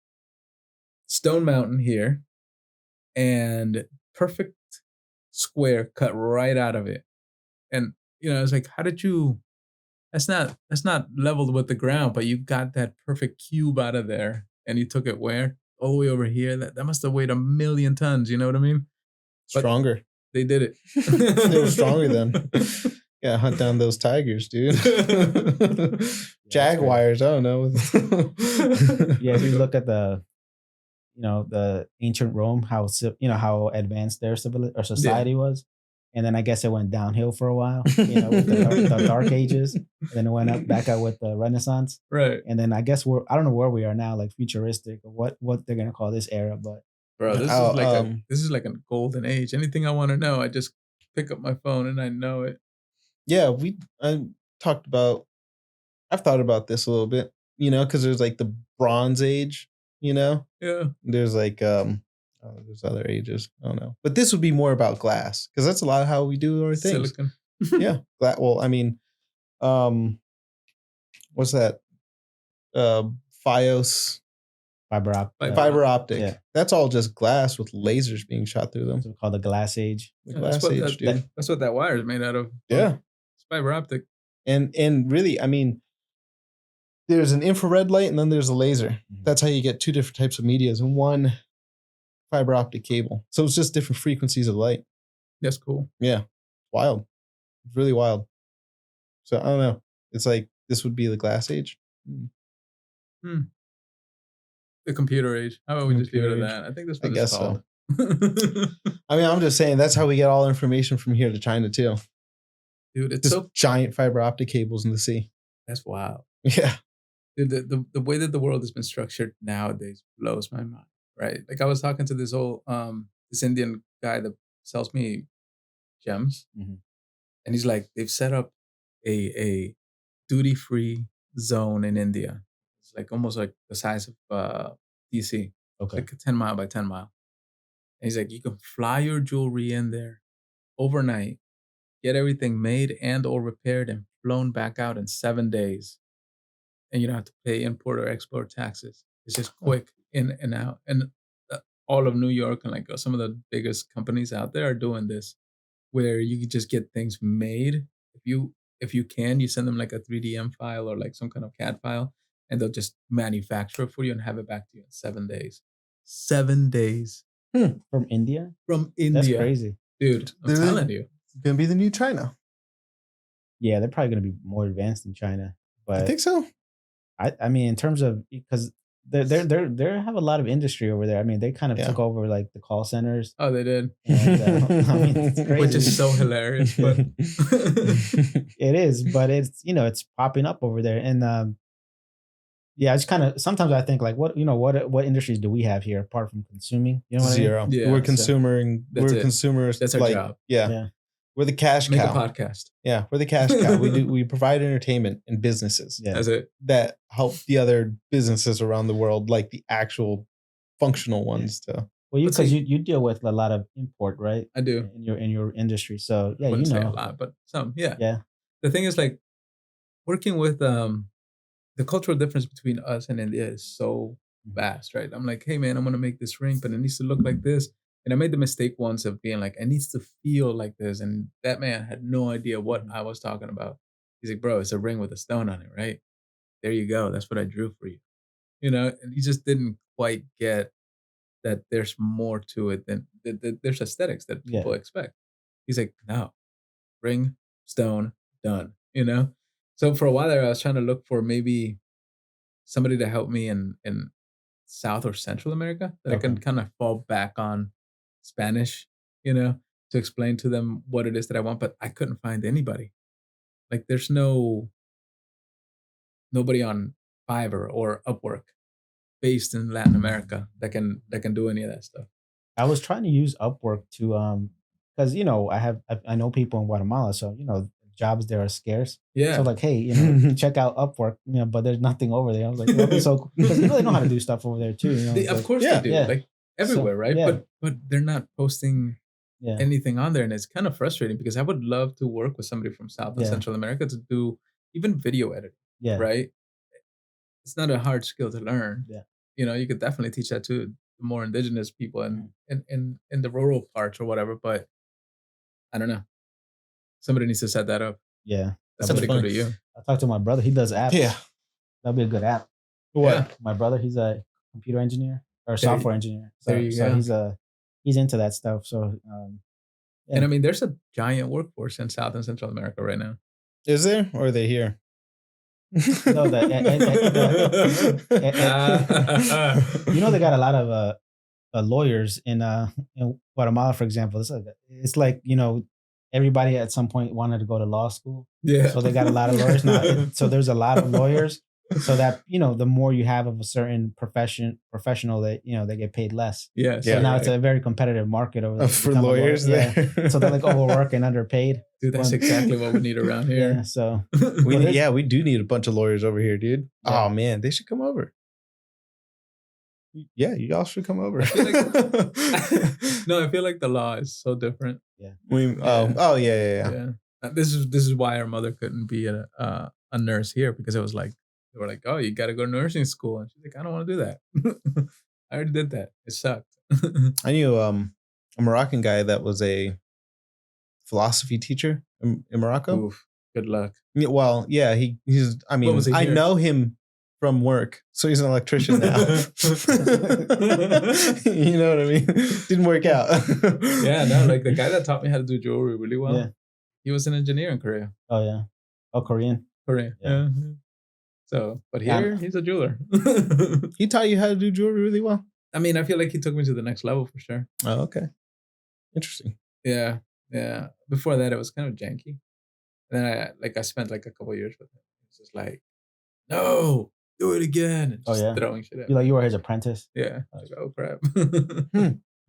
B: Stone Mountain here, and perfect square cut right out of it, and it's like, how did you? That's not leveled with the ground, but you got that perfect cube out of there, and you took it where all the way over here. That must have weighed 1,000,000 tons. You know what I mean? But
A: stronger.
B: They did it.
A: They were stronger then. Yeah, hunt down those tigers, dude. Jaguars. I don't know.
D: Yeah, if you look at the ancient Rome, how advanced their society was, and then I guess it went downhill for a while, with the Dark Ages, and then it went back up with the Renaissance,
B: right?
D: And then I guess I don't know where we are now, like futuristic or what they're gonna call this era, but
B: bro, this is like a golden age. Anything I want to know, I just pick up my phone and I know it.
A: Yeah, I've thought about this a little bit, because there's like the Bronze Age,
B: Yeah.
A: There's like there's other ages. I don't know. But this would be more about glass, because that's a lot of how we do our things.
B: Silicon.
A: Yeah. Well, I mean, what's that? FiOS. Fiber optic. Yeah. That's all just glass with lasers being shot through them.
D: It's called the Glass Age.
A: Glass Age, dude.
B: That's what that wire is made out of.
A: Yeah.
B: It's fiber optic.
A: And really, I mean, there's an infrared light and then there's a laser. That's how you get two different types of medias in one fiber optic cable. So it's just different frequencies of light.
B: That's cool.
A: Yeah. Wild. It's really wild. So I don't know. It's like this would be the glass age.
B: The computer age. How about we just leave it at
A: Computer
B: that? I think that's
A: I
B: what
A: guess
B: it's called.
A: I mean, I'm just saying that's how we get all information from here to China too.
B: Dude, it's
A: Just
B: so
A: giant fiber optic cables in the sea.
B: that's wild.
A: Yeah.
B: Dude, the way that the world has been structured nowadays blows my mind. Right? Like I was talking to this old this Indian guy that sells me gems, and he's like, they've set up a duty free zone in India. It's like almost like the size of DC.
D: Okay.
B: Like a 10 mile by 10 mile. And he's like, you can fly your jewelry in there overnight, get everything made and or repaired and flown back out in 7 days. And you don't have to pay import or export taxes. It's just quick in and out. And all of New York and like some of the biggest companies out there are doing this, where you can just get things made. If you can, you send them like a 3DM file or like some kind of CAD file, and they'll just manufacture it for you and have it back to you in 7 days. 7 days
D: From India?
B: from India.
D: That's crazy.
B: Dude. I'm
A: Dude.
B: telling you.
A: It's gonna be the new China.
D: Yeah, they're probably going to be more advanced in China. But
A: I think so.
D: I mean, in terms of, because they have a lot of industry over there. I mean, they kind of took over like the call centers.
B: Oh, they did.
D: And, I mean, it's crazy.
B: Which is so hilarious. But
D: It is, but it's it's popping up over there, and yeah, it's kind of sometimes I think like what industries do we have here apart from consuming? You know what
A: Zero.
B: I mean? Yeah,
A: we're
B: so
A: consuming.
B: that's
A: We're
B: it.
A: consumers.
B: That's our
A: like,
B: job.
A: Yeah.
D: Yeah.
A: We're the cash
B: Make
A: cow.
B: a podcast.
A: Yeah, we're the cash cow. We provide entertainment and businesses
D: Yeah.
B: That's it.
A: that help the other businesses around the world, like the actual functional ones. To
D: Well,
B: Let's
D: because
B: see.
D: you deal with a lot of import, right?
B: I do.
D: In your industry, so yeah,
B: I wouldn't say a
D: know.
B: lot, but some. Yeah.
D: Yeah.
B: The thing is, like, working with the cultural difference between us and India is so vast, right? I'm like, hey man, I'm gonna make this ring, but it needs to look like this. And I made the mistake once of being like, it needs to feel like this. And that man had no idea what I was talking about. He's like, bro, it's a ring with a stone on it, right? There you go. That's what I drew for you. And he just didn't quite get that there's more to it than there's aesthetics that people expect. He's like, no, ring, stone, done. So for a while there, I was trying to look for maybe somebody to help me in South or Central America that I can kind of fall back on Spanish, to explain to them what it is that I want, but I couldn't find anybody. Like there's nobody on Fiverr or Upwork based in Latin America that can do any of that stuff.
D: I was trying to use Upwork to because I know people in Guatemala, so jobs there are scarce.
B: Yeah.
D: So like, hey, check out Upwork, but there's nothing over there. I was like, that'd be so cool. Because they know how to do stuff over there too.
B: Of course they do. Like everywhere, right? But they're not posting anything on there, and it's kind of frustrating because I would love to work with somebody from South and Central America to do even video editing.
D: Yeah.
B: Right. It's not a hard skill to learn.
D: Yeah.
B: You could definitely teach that to the more indigenous people and in the rural parts or whatever. But I don't know. Somebody needs to set that up.
D: Yeah.
B: Somebody could be you.
D: I talked to my brother. He does apps.
A: Yeah.
D: That'd be a good app.
A: What?
B: Yeah.
D: My brother, he's a computer engineer or software engineer. So,
B: there you go.
D: He's into that stuff. So
B: And I mean, there's a giant workforce in South and Central America right now.
A: Is there, or are they here?
D: No, they got a lot of lawyers in Guatemala, for example. It's like everybody at some point wanted to go to law school.
B: Yeah.
D: So they got a lot of lawyers now. So there's a lot of lawyers. So that the more you have of a certain professional, that they get paid less.
B: Yeah.
D: So now it's a very competitive market over there
A: for lawyers.
D: Yeah. So they're like overworked and underpaid.
B: Dude, that's exactly what we need around here.
D: Yeah. So
A: we do need a bunch of lawyers over here, dude.
D: Yeah.
A: Oh man, they should come over. Yeah, you all should come over.
B: I feel like the law is so different.
D: Yeah.
A: Yeah.
B: This is why our mother couldn't be a nurse here, because it was like they were like, oh, you got to go to nursing school, and she's like, I don't want to do that. I already did that. It sucked.
A: I knew a Moroccan guy that was a philosophy teacher in Morocco.
B: Oof, good luck.
A: Well, yeah, he's. I mean,
B: was he
A: I
B: here?
A: know him from work, so he's an electrician now. You know what I mean? Didn't work out.
B: Yeah, no, like the guy that taught me how to do jewelry really well.
D: Yeah.
B: He was an engineer in Korea.
D: Oh yeah. Oh, Korean.
B: Korea.
D: Yeah.
B: Yeah. So, but
D: Yeah.
B: here he's a jeweler.
A: He taught you how to do jewelry really well.
B: I mean, I feel like he took me to the next level for sure.
A: Oh, okay. Interesting.
B: Yeah. Yeah. Before that, it was kind of janky. And then I spent like a couple of years with him. It's just like, no, do it again. And just throwing shit at
D: You were his apprentice.
B: Yeah. Like, oh crap.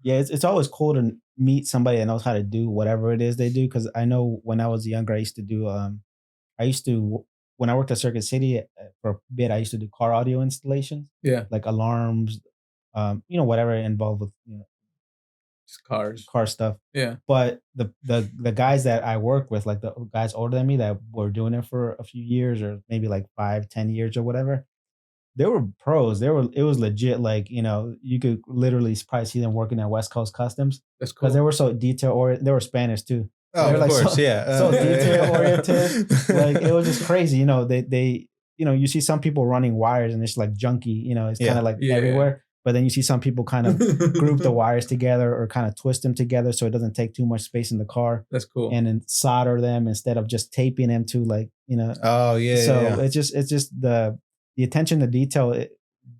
D: Yeah, it's always cool to meet somebody that knows how to do whatever it is they do. Because I know when I was younger, I used to when I worked at Circuit City for a bit, I used to do car audio installations.
B: Yeah.
D: Like alarms, whatever involved with
B: just cars.
D: car stuff.
B: Yeah.
D: But the guys that I work with, like the guys older than me that were doing it for a few years or maybe like 5-10 years or whatever, they were pros. It was legit. Like, you could literally probably see them working at West Coast Customs.
B: That's cool.
D: Because they were so detail oriented. They were Spanish too.
A: Oh, of
D: like
A: course,
D: so,
A: yeah.
D: So detail oriented. Like, it was just crazy. They you see some people running wires and it's like junky. It's kind of like everywhere. But then you see some people kind of group the wires together or kind of twist them together so it doesn't take too much space in the car.
B: That's cool.
D: And then solder them instead of just taping them to
A: Oh yeah.
D: So
A: yeah.
D: it's just the attention to detail.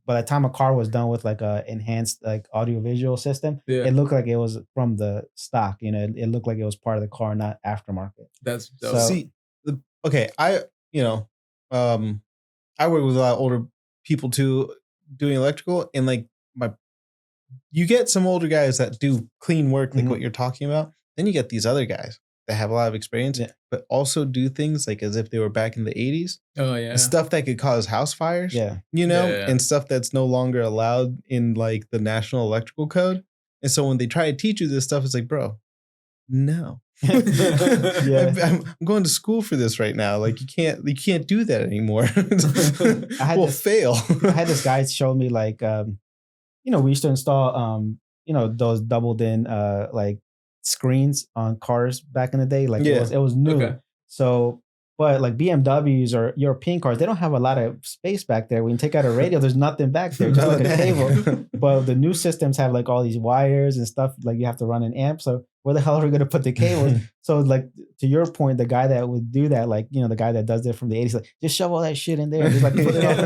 D: By the time a car was done with like a enhanced like audiovisual system, it looked like it was from the stock. It looked like it was part of the car, not aftermarket.
B: That's dope.
D: So,
A: See, I work with a lot of older people too, doing electrical, and like you get some older guys that do clean work, like what you're talking about. Then you get these other guys that have a lot of experience, but also do things like as if they were back in the 80s.
B: Oh yeah,
A: and stuff that could cause house fires.
D: Yeah,
A: and stuff that's no longer allowed in like the National Electrical Code. And so when they try to teach you this stuff, it's like, bro, no. I'm going to school for this right now. Like you can't do that anymore. We'll fail.
D: I had this guy show me like we used to install those doubled in like screens on cars back in the day. Like it was new. Okay. So but like BMWs or European cars, they don't have a lot of space back there. When you take out a radio, there's nothing back there, just like a cable. But the new systems have like all these wires and stuff. Like you have to run an amp. So where the hell are we going to put the cables? So like to your point, the guy that would do that, like, the guy that does it from the 80s, like just shove all that shit in there. Just like put it on.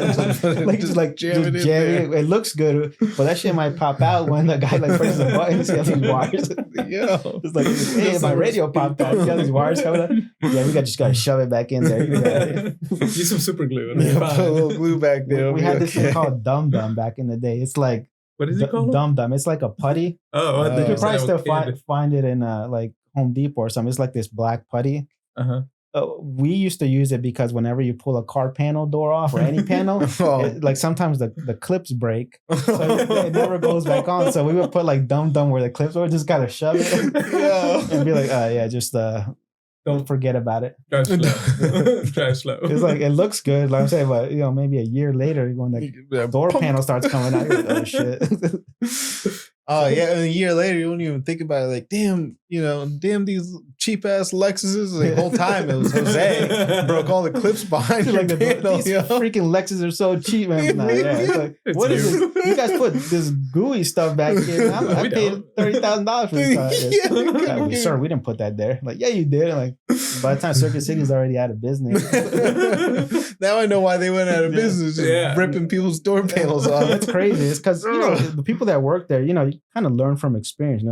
D: Just jam it in there. It looks good, but that shit might pop out when the guy like presses the button and see all these wires. It's like, hey, my radio popped out. You got these wires coming up. Yeah, we just got to shove it back in there.
B: Use some super glue.
A: Put a little glue back there.
D: We had this thing called Dum Dum back in the day. It's like,
B: what is it called?
D: Dum Dum. It's like a putty.
B: Oh,
D: you could probably still find it in like Home Depot or something. It's like this black putty. We used to use it because whenever you pull a car panel door off or any panel, like sometimes the clips break, so it never goes back on. So we would put like Dum Dum where the clips were, just gotta shove it and be like, just don't forget about it.
B: Drive slow. Drive slow.
D: It's like, it looks good, like I'm saying, but maybe a year later when the door panel starts coming out, you're like, oh shit.
A: Oh yeah, and a year later you wouldn't even think about it. Like, damn these cheap ass Lexuses. Like, the whole time it was Jose broke all the clips behind your panel.
D: These freaking Lexuses are so cheap, man. It's like, what is this? You guys put this gooey stuff back here. I paid $30,000 for this car. Sir, we didn't put that there. Like, yeah, you did. Like, by the time Circuit City is already out of business.
A: Now I know why they went out of business, just ripping people's door panels off.
D: That's crazy. It's because the people that work there, you kind of learn from experience.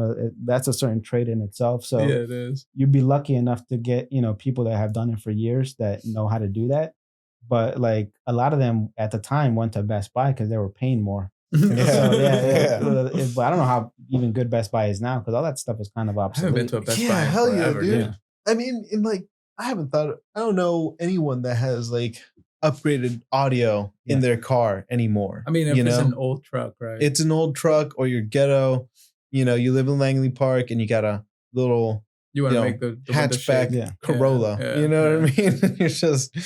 D: That's a certain trade in itself. So
B: yeah, it is.
D: You'd be lucky enough to get people that have done it for years that know how to do that. But like a lot of them at the time went to Best Buy because they were paying more. But I don't know how even good Best Buy is now because all that stuff is kind of obsolete.
B: I haven't been to a Best Buy
A: hell
B: forever,
A: yeah, dude. Yeah. I mean, I don't know anyone that has like upgraded audio in their car anymore.
B: I mean, if it's an old truck, right?
A: It's an old truck or your ghetto. You live in Langley Park and you got a little
B: make the
A: hatchback Corolla. You know what I mean? You're just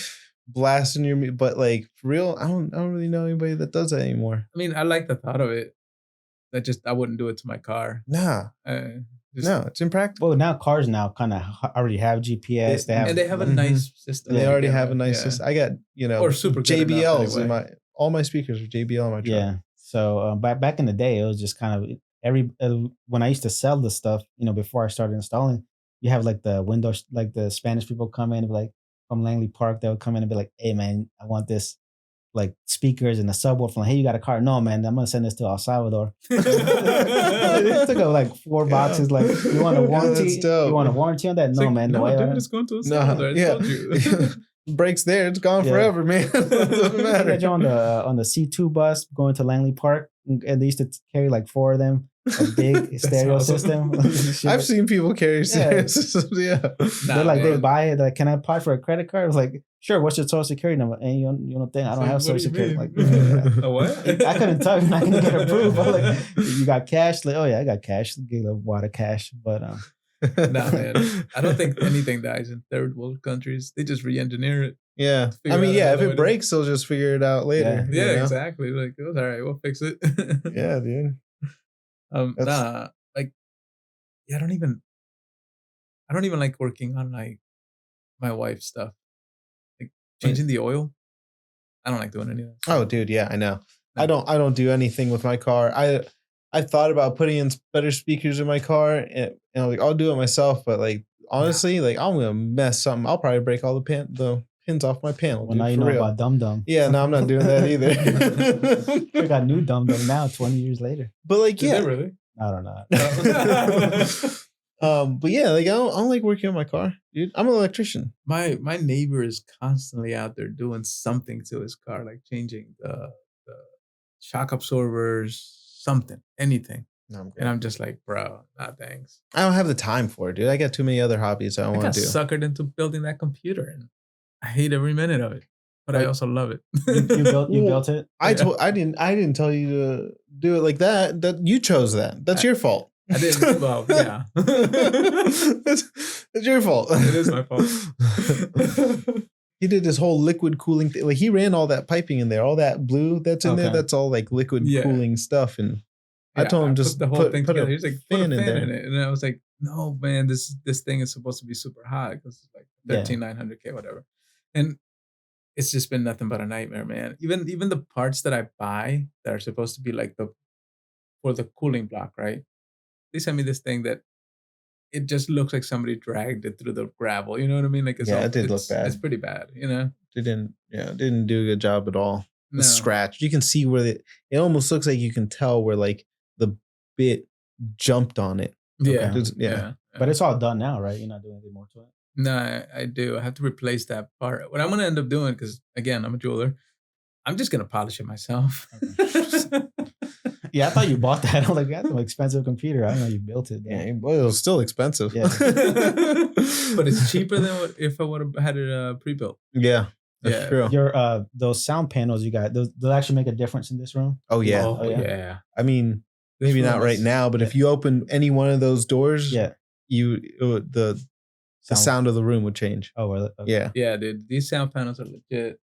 A: blasting your, but like for real, I don't really know anybody that does that anymore.
B: I mean, I like the thought of it. I wouldn't do it to my car.
A: Nah. No, it's impractical.
D: Well, now cars kind of already have GPS.
B: They have a nice system.
A: They already have a nice system. I got,
B: or super
A: JBLs in my all my speakers are JBL on my truck.
D: Yeah. So back in the day, it was just kind of when I used to sell the stuff, before I started installing, you have like the windows, like the Spanish people come in and be like from Langley Park, they would come in and be like, "Hey man, I want this like speakers and a subwoofer." Hey, you got a car? No man, I'm gonna send this to El Salvador. It took up like 4 boxes. Like, you want a warranty?
A: that's dope.
D: You want a warranty on that?
B: It's
D: No
B: like,
D: man.
B: no,
D: way
B: dude, it's going to a cylinder. I told you.
A: Breaks there, it's gone
D: Yeah.
A: forever, man. Doesn't
D: I
A: matter.
D: got you on the C2 bus going to Langley Park, and they used to carry like 4 of them, a big stereo
B: awesome.
D: system.
A: I've seen people carry stereo
D: Yeah.
A: systems. Yeah.
B: Nah,
D: They're like, they
B: man.
D: buy it. Like, can I apply for a credit card? I was like, sure. What's your social security number? And you don't think I don't have
B: What do
D: social
B: you
D: security?
B: mean?
D: Like,
B: A what?
D: I couldn't tell you. I couldn't get approved. I was like, you got cash? Like, oh yeah, I got cash. Get a wad of cash. But
B: Nah, man. I don't think anything dies in third world countries. They just re-engineer it.
A: Yeah.
B: Figure
A: I mean,
B: out
A: yeah, if
B: another
A: it
B: way to-
A: breaks, they'll just figure it out later.
B: Yeah,
A: you know?
B: exactly. Like, it was all right. We'll fix it.
A: Yeah, dude. That's-
B: Nah, like, yeah, I don't even like working on like my wife's stuff, like changing the oil. I don't like doing any of that.
A: Oh, dude, yeah, I know.
B: No.
A: I don't do anything with my car. I thought about putting in better speakers in my car, and I'm like, I'll do it myself. But like, honestly, like, I'm gonna mess something. I'll probably break all the pins off my panel.
D: well, now
A: dude,
D: you
A: for
D: know
A: real.
D: about Dum Dum.
A: Yeah, no, I'm not doing that either.
D: We got new Dum Dum now, 20 years later.
A: But like,
B: Did
A: yeah,
B: they really?
D: I don't know.
A: but yeah, like, I don't like working on my car, dude. I'm an electrician.
B: My neighbor is constantly out there doing something to his car, like changing the shock absorbers, something, anything.
A: No, I'm great.
B: And I'm just like, bro, nah, thanks.
A: I don't have the time for it, dude. I got too many other hobbies I
B: I
A: want
B: got
A: to do.
B: suckered into building that computer, and I hate every minute of it. But I
A: Like-
B: also love it.
D: You built it?
A: I
B: Yeah.
A: didn't tell you to do it like that. That you chose that. That's your fault.
B: I didn't. Well, yeah.
A: It's your fault.
B: It is my fault.
A: He did this whole liquid cooling thing. Like, he ran all that piping in there, all that blue that's in there.
D: Okay.
A: That's all like liquid
B: Yeah.
A: cooling stuff. And I
B: Yeah,
A: told him
B: put
A: just
B: the whole
A: put,
B: thing
A: put
B: together.
A: a
B: He's like, put a
A: fan
B: fan
A: in there.
B: in it, and I was like, no, man, this thing is supposed to be super hot because it's like
D: Yeah.
B: 13900K, whatever. And it's just been nothing but a nightmare, man. Even the parts that I buy that are supposed to be like for the cooling block, right? They sent me this thing that it just looks like somebody dragged it through the gravel. You know what I mean? Like, it's
A: Yeah, it did look bad.
B: It's pretty bad, you know.
A: Didn't do a good job at all. The
B: No.
A: scratch. You can see where it almost looks like you can tell where like the bit jumped on it.
B: Yeah,
D: Okay.
A: Yeah.
D: But it's all done now, right? You're not doing anything more to it.
B: No, I do. I have to replace that part. What I'm gonna end up doing, because again, I'm a jeweler, I'm just gonna polish it myself.
D: Yeah, I thought you bought that. I'm like, that's an expensive computer. I didn't know you built it.
A: Yeah, well, it was still expensive.
D: Yeah.
B: But it's cheaper than if I would have had it pre-built.
A: Yeah, that's
B: Yeah.
A: true.
D: Your those sound panels you got, they'll actually make a difference in this room.
A: Oh yeah.
B: Oh,
D: Oh, yeah.
B: yeah.
A: I mean, maybe
B: This
A: not
B: room
A: right
B: is-
A: now, but if you open any one of those doors,
D: Yeah.
A: the sound of the room would change.
D: Oh, really? Okay.
A: Yeah.
B: Yeah, dude. These sound panels are legit.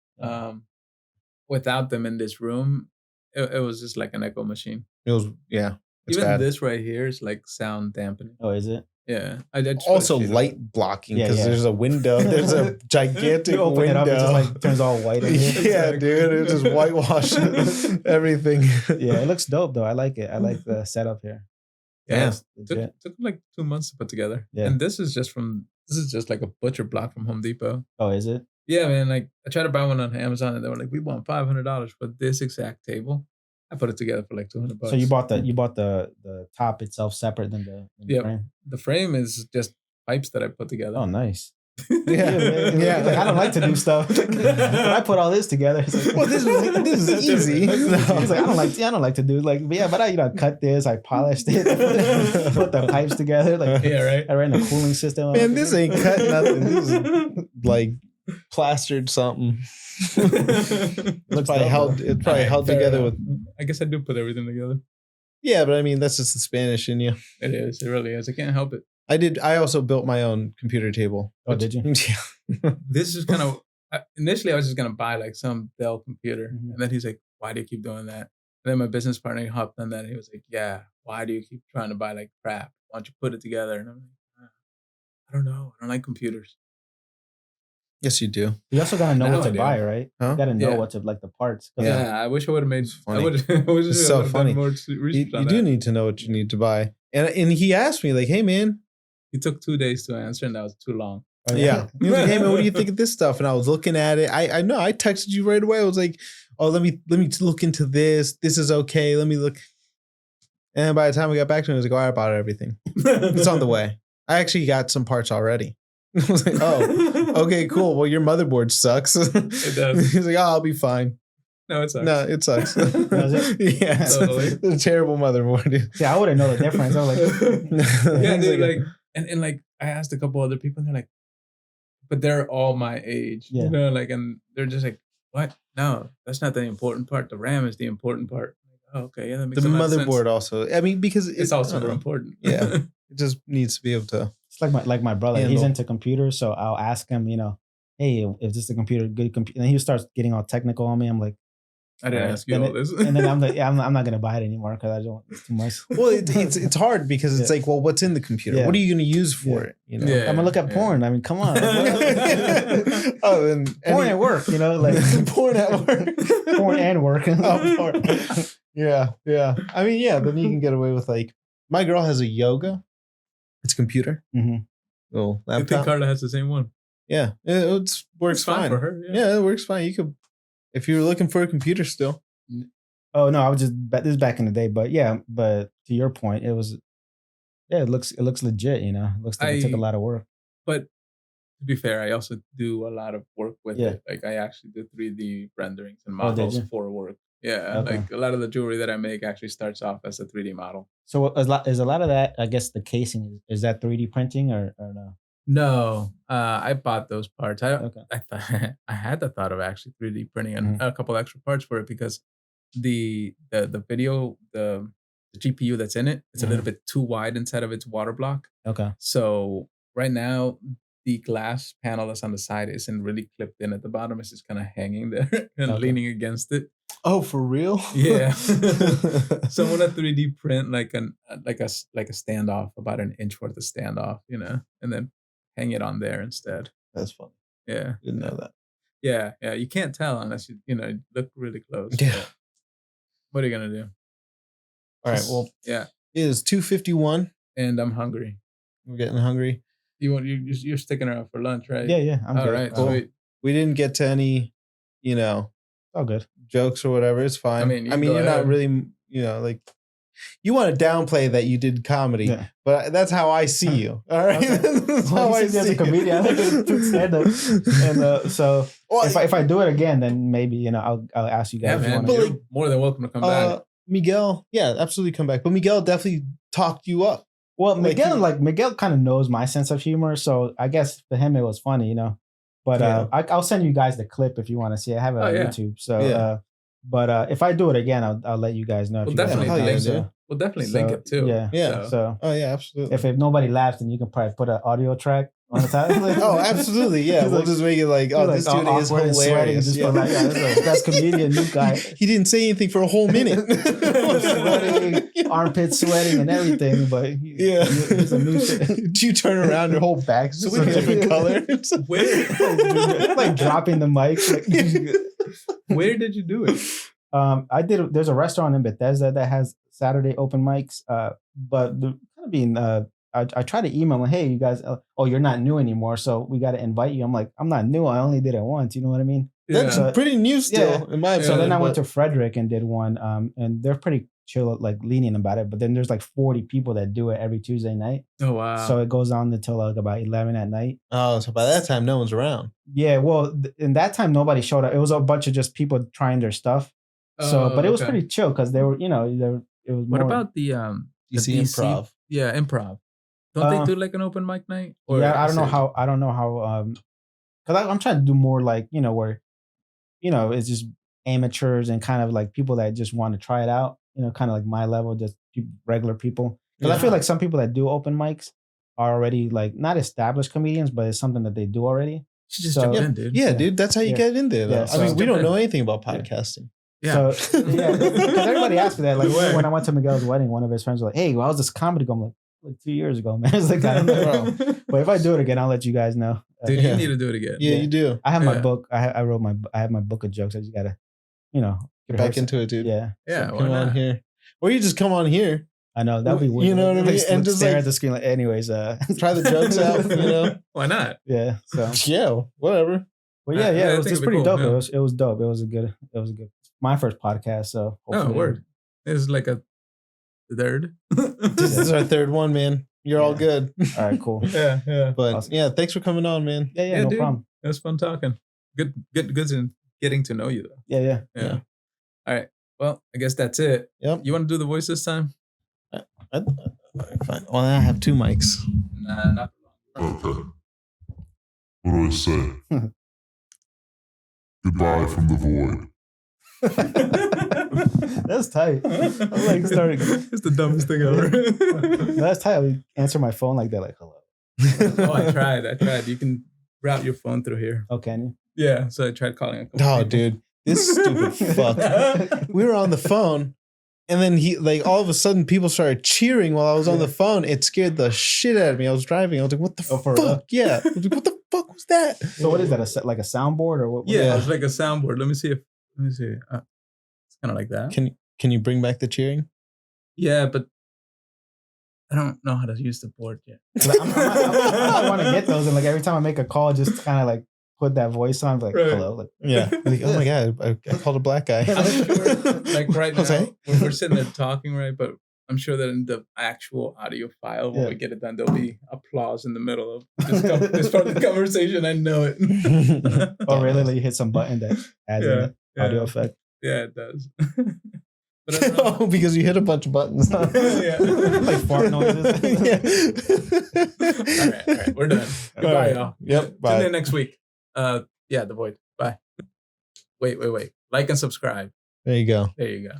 B: Without them in this room, it was just like an echo machine.
A: It was, yeah. It's
B: Even
A: bad.
B: this right here is like sound dampening.
D: Oh, is it?
B: Yeah. I just put a
A: Also
B: sheet on
A: light
B: it.
A: blocking
D: Yeah,
A: because
D: yeah.
A: there's a window. There's a gigantic
D: You open
A: window.
D: it up, it just like turns all white in here.
A: Yeah, dude. It just whitewashed everything.
D: Yeah, it looks dope though. I like it. I like the setup here.
A: Yeah.
D: It's legit.
B: Took like 2 months to put together.
D: Yeah.
B: And this is just like a butcher block from Home Depot.
D: Oh, is it?
B: Yeah, man. Like, I tried to buy one on Amazon, and they were like, "We want $500 for this exact table." I put it together for like $200.
D: So you bought the top itself separate than the
B: Yep.
D: frame.
B: The frame is just pipes that I put together.
D: Oh, nice.
A: Yeah.
D: Yeah. Like, I don't like to do stuff. When I put all this together, it's like,
A: Well, this is easy.
D: It's like, I don't like to do like, but I cut this, I polished it, put the pipes together, like
B: Yeah, right.
D: I ran the cooling system.
A: Man, this ain't cut nothing. This is like plastered something. It's probably held. It's probably held
B: Fair
A: together
B: enough.
A: with.
B: I guess I do put everything together.
A: Yeah, but I mean that's just the Spanish in you.
B: It is. It really is. I can't help it.
A: I also built my own computer table.
D: Oh, did you?
A: Yeah.
B: This is kind of initially I was just gonna buy like some Dell computer,
D: Mhm.
B: and then he's like, "Why do you keep doing that?" And then my business partner hopped on that, and he was like, "Yeah, why do you keep trying to buy like crap? Why don't you put it together?" And I'm like, I don't know. I don't like computers.
A: Yes, you do.
D: You also gotta know
B: Now
D: what
B: I
D: to
B: do.
D: buy, right?
A: Huh?
D: You gotta know
B: Yeah.
D: what to like the parts. 'Cause
B: Yeah, I wish I would have made.
A: It's funny.
B: I wish
A: It's so
B: I would
A: funny.
B: have done more
A: You,
B: research on
A: you do
B: that.
A: need to know what you need to buy. And he asked me, like, hey, man.
B: It took 2 days to answer, and that was too long.
D: Oh,
A: Yeah. He was like, hey, man, what do you think of this stuff? And I was looking at it. I know. I texted you right away. I was like, oh, let me look into this. This is okay. Let me look. And by the time we got back to him, I was like, oh, I bought everything. It's on the way. I actually got some parts already. I was like, oh, okay, cool. Well, your motherboard sucks.
B: It does.
A: He's like, oh, I'll be fine.
B: No, it sucks.
A: No, it sucks.
D: Does it?
A: Yeah,
B: Totally.
A: it's a terrible motherboard.
D: See, I wouldn't know the difference. I was like,
B: Yeah,
A: He's
B: dude. Like, and like, I asked a couple other people, and they're like, but they're all my age,
D: Yeah.
B: you know, like, and they're just like, what? No, that's not the important part. The RAM is the important part. Oh, okay, yeah, that makes
A: the
B: a lot of sense.
A: motherboard also. I mean, because
B: It's also
A: I don't
B: super
A: know.
B: important.
A: Yeah. It just needs to be able to.
D: it's like my brother. He's
A: Handle.
D: into computers, so I'll ask him, hey, is this a computer? Good computer? And he starts getting all technical on me. I'm like,
B: I didn't
D: Right.
B: ask you
D: Then
B: all this.
D: and then I'm like, yeah, I'm not gonna buy it anymore because I don't. It's too much.
A: Well, it's hard because it's like, well, what's in the computer?
D: Yeah.
A: What are you going to use for
D: Yeah.
A: it? You know.
B: Yeah.
D: I'm gonna look at porn. I mean, come on.
A: Oh, and
D: Porn at work, like
A: porn at work.
D: porn and work.
A: Oh, porn. Yeah. I mean, yeah. Then you can get away with like, my girl has a yoga. It's a computer.
D: Mhm.
A: Little
B: I think
A: laptop.
B: Carla has the same one.
A: Yeah, it works
B: It's fine
A: fine
B: for her.
A: Yeah, it works fine. You could, if you're looking for a computer still.
D: Oh no, I was just this is back in the day, but yeah, but to your point, it was it looks legit, It looks like it took a lot of work.
B: But to be fair, I also do a lot of work with
D: Yeah.
B: it. Like I actually do 3D renderings and
D: Oh, did
B: models
D: you?
B: for work. Yeah,
D: Okay.
B: like a lot of the jewelry that I make actually starts off as a 3D model.
D: So is a lot of that, I guess the casing is that 3D printing or no?
B: No, I bought those parts.
D: Okay.
B: I thought I had the thought of actually 3D printing
D: Mhm.
B: a couple extra parts for it because the video the GPU that's in it is a little bit too wide inside of its water block.
D: Okay.
B: So right now the glass panel that's on the side isn't really clipped in at the bottom. It's just kind of hanging there and
D: Okay.
B: leaning against it.
A: Oh, for real?
B: Yeah. So I'm gonna 3D print like a standoff, about an inch worth of standoff, and then hang it on there instead.
A: That's funny.
B: Yeah.
A: Didn't know that.
B: Yeah. You can't tell unless you look really close.
A: Yeah.
B: but What are you gonna do?
A: All right. Well,
B: Yeah.
A: it is 2:51.
B: And I'm hungry.
A: We're getting hungry.
B: You're sticking around for lunch, right?
D: Yeah, I'm
B: All
D: good.
B: right.
A: Cool.
B: Sweet.
A: We didn't get to any,
D: All good.
A: jokes or whatever. It's fine.
B: I mean, you can go
A: you're not
B: ahead.
A: really, like, you want to downplay that you did comedy,
D: Yeah.
A: but that's how I see you. All right.
D: Okay.
A: That's
D: Well,
A: how I
D: you see me as
A: see
D: a comedian. I think it's true stand-up. And so
A: Well,
D: if I do it again, then maybe I'll ask you
B: Yeah,
D: guys. if you
B: man.
D: wanna-
A: But,
B: You're more than welcome to come back.
A: Miguel, yeah, absolutely come back. But Miguel definitely talked you up.
D: Well,
A: like
D: Miguel kind of knows my sense of humor, so I guess for him it was funny, But
A: Yeah.
D: I'll send you guys the clip if you want to see it. I have it
B: Oh,
D: on
B: yeah.
D: YouTube. So,
A: Yeah.
D: but if I do it again, I'll let you guys know. If
B: We'll
D: you guys
B: definitely
D: want
A: link
D: to.
A: it.
B: We'll definitely link it too.
D: Yeah.
A: Yeah.
D: So
A: Oh yeah, absolutely.
D: if nobody laughs, then you can probably put an audio track on the top.
A: Oh, absolutely. Yeah.
D: He's
A: We'll
D: like-
A: just make it like, oh, this
D: all
A: dude is
D: awkward and sweating,
A: hilarious.
D: just
A: Yeah.
D: put like, that's comedian, new guy.
A: He didn't say anything for a whole minute.
D: Sweating, armpits sweating and everything, but
A: Yeah.
D: he's a new shit.
A: Do you turn around, your whole back's just a different color?
B: Where
D: like dropping the mic.
B: where did you do it?
D: I did. There's a restaurant in Bethesda that has Saturday open mics. But the kind of being, I try to email them, hey, you guys, you're not new anymore, so we got to invite you. I'm like, I'm not new. I only did it once. You know what I mean?
A: That's
D: Yeah.
A: pretty new still, in my opinion.
D: So then I went
A: but-
D: to Frederick and did one. And they're pretty chill, like lenient about it. But then there's like 40 people that do it every Tuesday night.
B: Oh wow.
D: So it goes on until like about 11 at night.
A: Oh, so by that time, no one's around.
D: Yeah, well, in that time nobody showed up. It was a bunch of just people trying their stuff. So, but it was
B: okay.
D: pretty chill because they were, it was.
B: What
D: more,
B: about the
A: DC
B: the
A: Improv?
B: Yeah, improv. Don't
D: Uh,
B: they do like an open mic night?
D: Yeah, I
B: is
D: don't know
B: it-
D: how. I don't know how. Because I'm trying to do more like where, it's just amateurs and kind of like people that just want to try it out. Kind of like my level, just regular people. Because I feel
A: Yeah.
D: like some people that do open mics are already like not established comedians, but it's something that they do already.
B: You should just
D: So-
B: jump in, dude.
A: Yeah, dude, that's how you
D: Yeah.
A: get in there. Though.
D: Yeah,
A: I
D: so-
A: mean, we don't
B: Jump
A: know
B: in.
A: anything about podcasting.
B: Yeah.
D: So yeah, because everybody asked me that. Like
B: Where?
D: when I went to Miguel's wedding, one of his friends was like, "Hey, well, I was this comedy go." I'm like 2 years ago, man. It's like I don't know. But if I do it again, I'll let you guys know.
B: Dude,
A: Yeah.
B: you need to do it again.
A: Yeah, you do.
D: I have my
B: Yeah.
D: book. I have my book of jokes. I just gotta,
A: Get back
D: rehearse it.
A: into it, dude.
D: Yeah,
B: Yeah,
A: So
B: why
A: come on
B: not?
A: here. Or you just come on here.
D: I know that'd be
A: You
D: weird.
A: know what I mean?
D: Like,
A: And just,
D: stare
A: like,
D: at the screen. Like, anyways,
A: Try the jokes out,
B: Why not?
D: Yeah. So,
A: Yeah, whatever.
D: but
B: I
D: it was
B: think
D: just
B: it'd be
D: pretty
B: cool,
D: dope.
B: yeah.
D: It was dope. It was a good. My first podcast. So
B: Oh,
D: hopefully,
B: word. It's like a third.
A: This is our third one, man. You're all
D: Yeah.
A: good.
D: All right, cool.
B: Yeah.
A: But
D: Awesome.
A: yeah, thanks for coming on, man.
D: Yeah, no
B: dude.
D: problem.
B: It was fun talking. Good in getting to know you though.
D: Yeah.
B: Yeah. All right. Well, I guess that's it.
A: Yep.
B: You want to do the voice this time?
A: Fine. Well, I have two mics.
B: Nah, not.
C: Okay. What do I say? Goodbye from the void.
D: That's tight. I'm like starting.
B: It's the dumbest thing ever.
D: That's tight. I would answer my phone like that, like hello.
B: Oh, I tried. You can route your phone through here.
D: Oh, can you?
B: Yeah. So I tried calling a couple
A: Oh,
B: people.
A: dude. This stupid fuck. We were on the phone, and then he, like, all of a sudden people started cheering while I was on the phone. It scared the shit out of me. I was driving. I was like, what the
D: Oh, for real?
A: fuck? Yeah. I was like, what the fuck was that?
D: So what is that? Like a soundboard or what?
B: Yeah, it's like a soundboard. Let me see. It's kind of like that.
A: Can you bring back the cheering?
B: Yeah, but I don't know how to use the board yet.
D: I want to get those, and like every time I make a call, just kind of like put that voice on, like
B: Right.
D: hello, like
A: Yeah. Like, oh my God, I called a black guy.
B: I'm sure, like right now,
A: Jose?
B: we're sitting there talking, right? But I'm sure that in the actual audio file, when
D: Yeah.
B: we get it done, there'll be applause in the middle of this part of the conversation. I know it.
D: or really like you hit some button that adds an audio effect.
B: Yeah, it does. But I don't know.
A: Oh, because you hit a bunch of buttons.
B: Yeah.
D: Like fart noises.
B: All right, we're done. Goodbye,
A: right.
B: y'all.
A: Yep,
B: Tune
A: bye.
B: in next week. The void. Bye. Wait. Like and subscribe.
A: There you go.
B: There you go.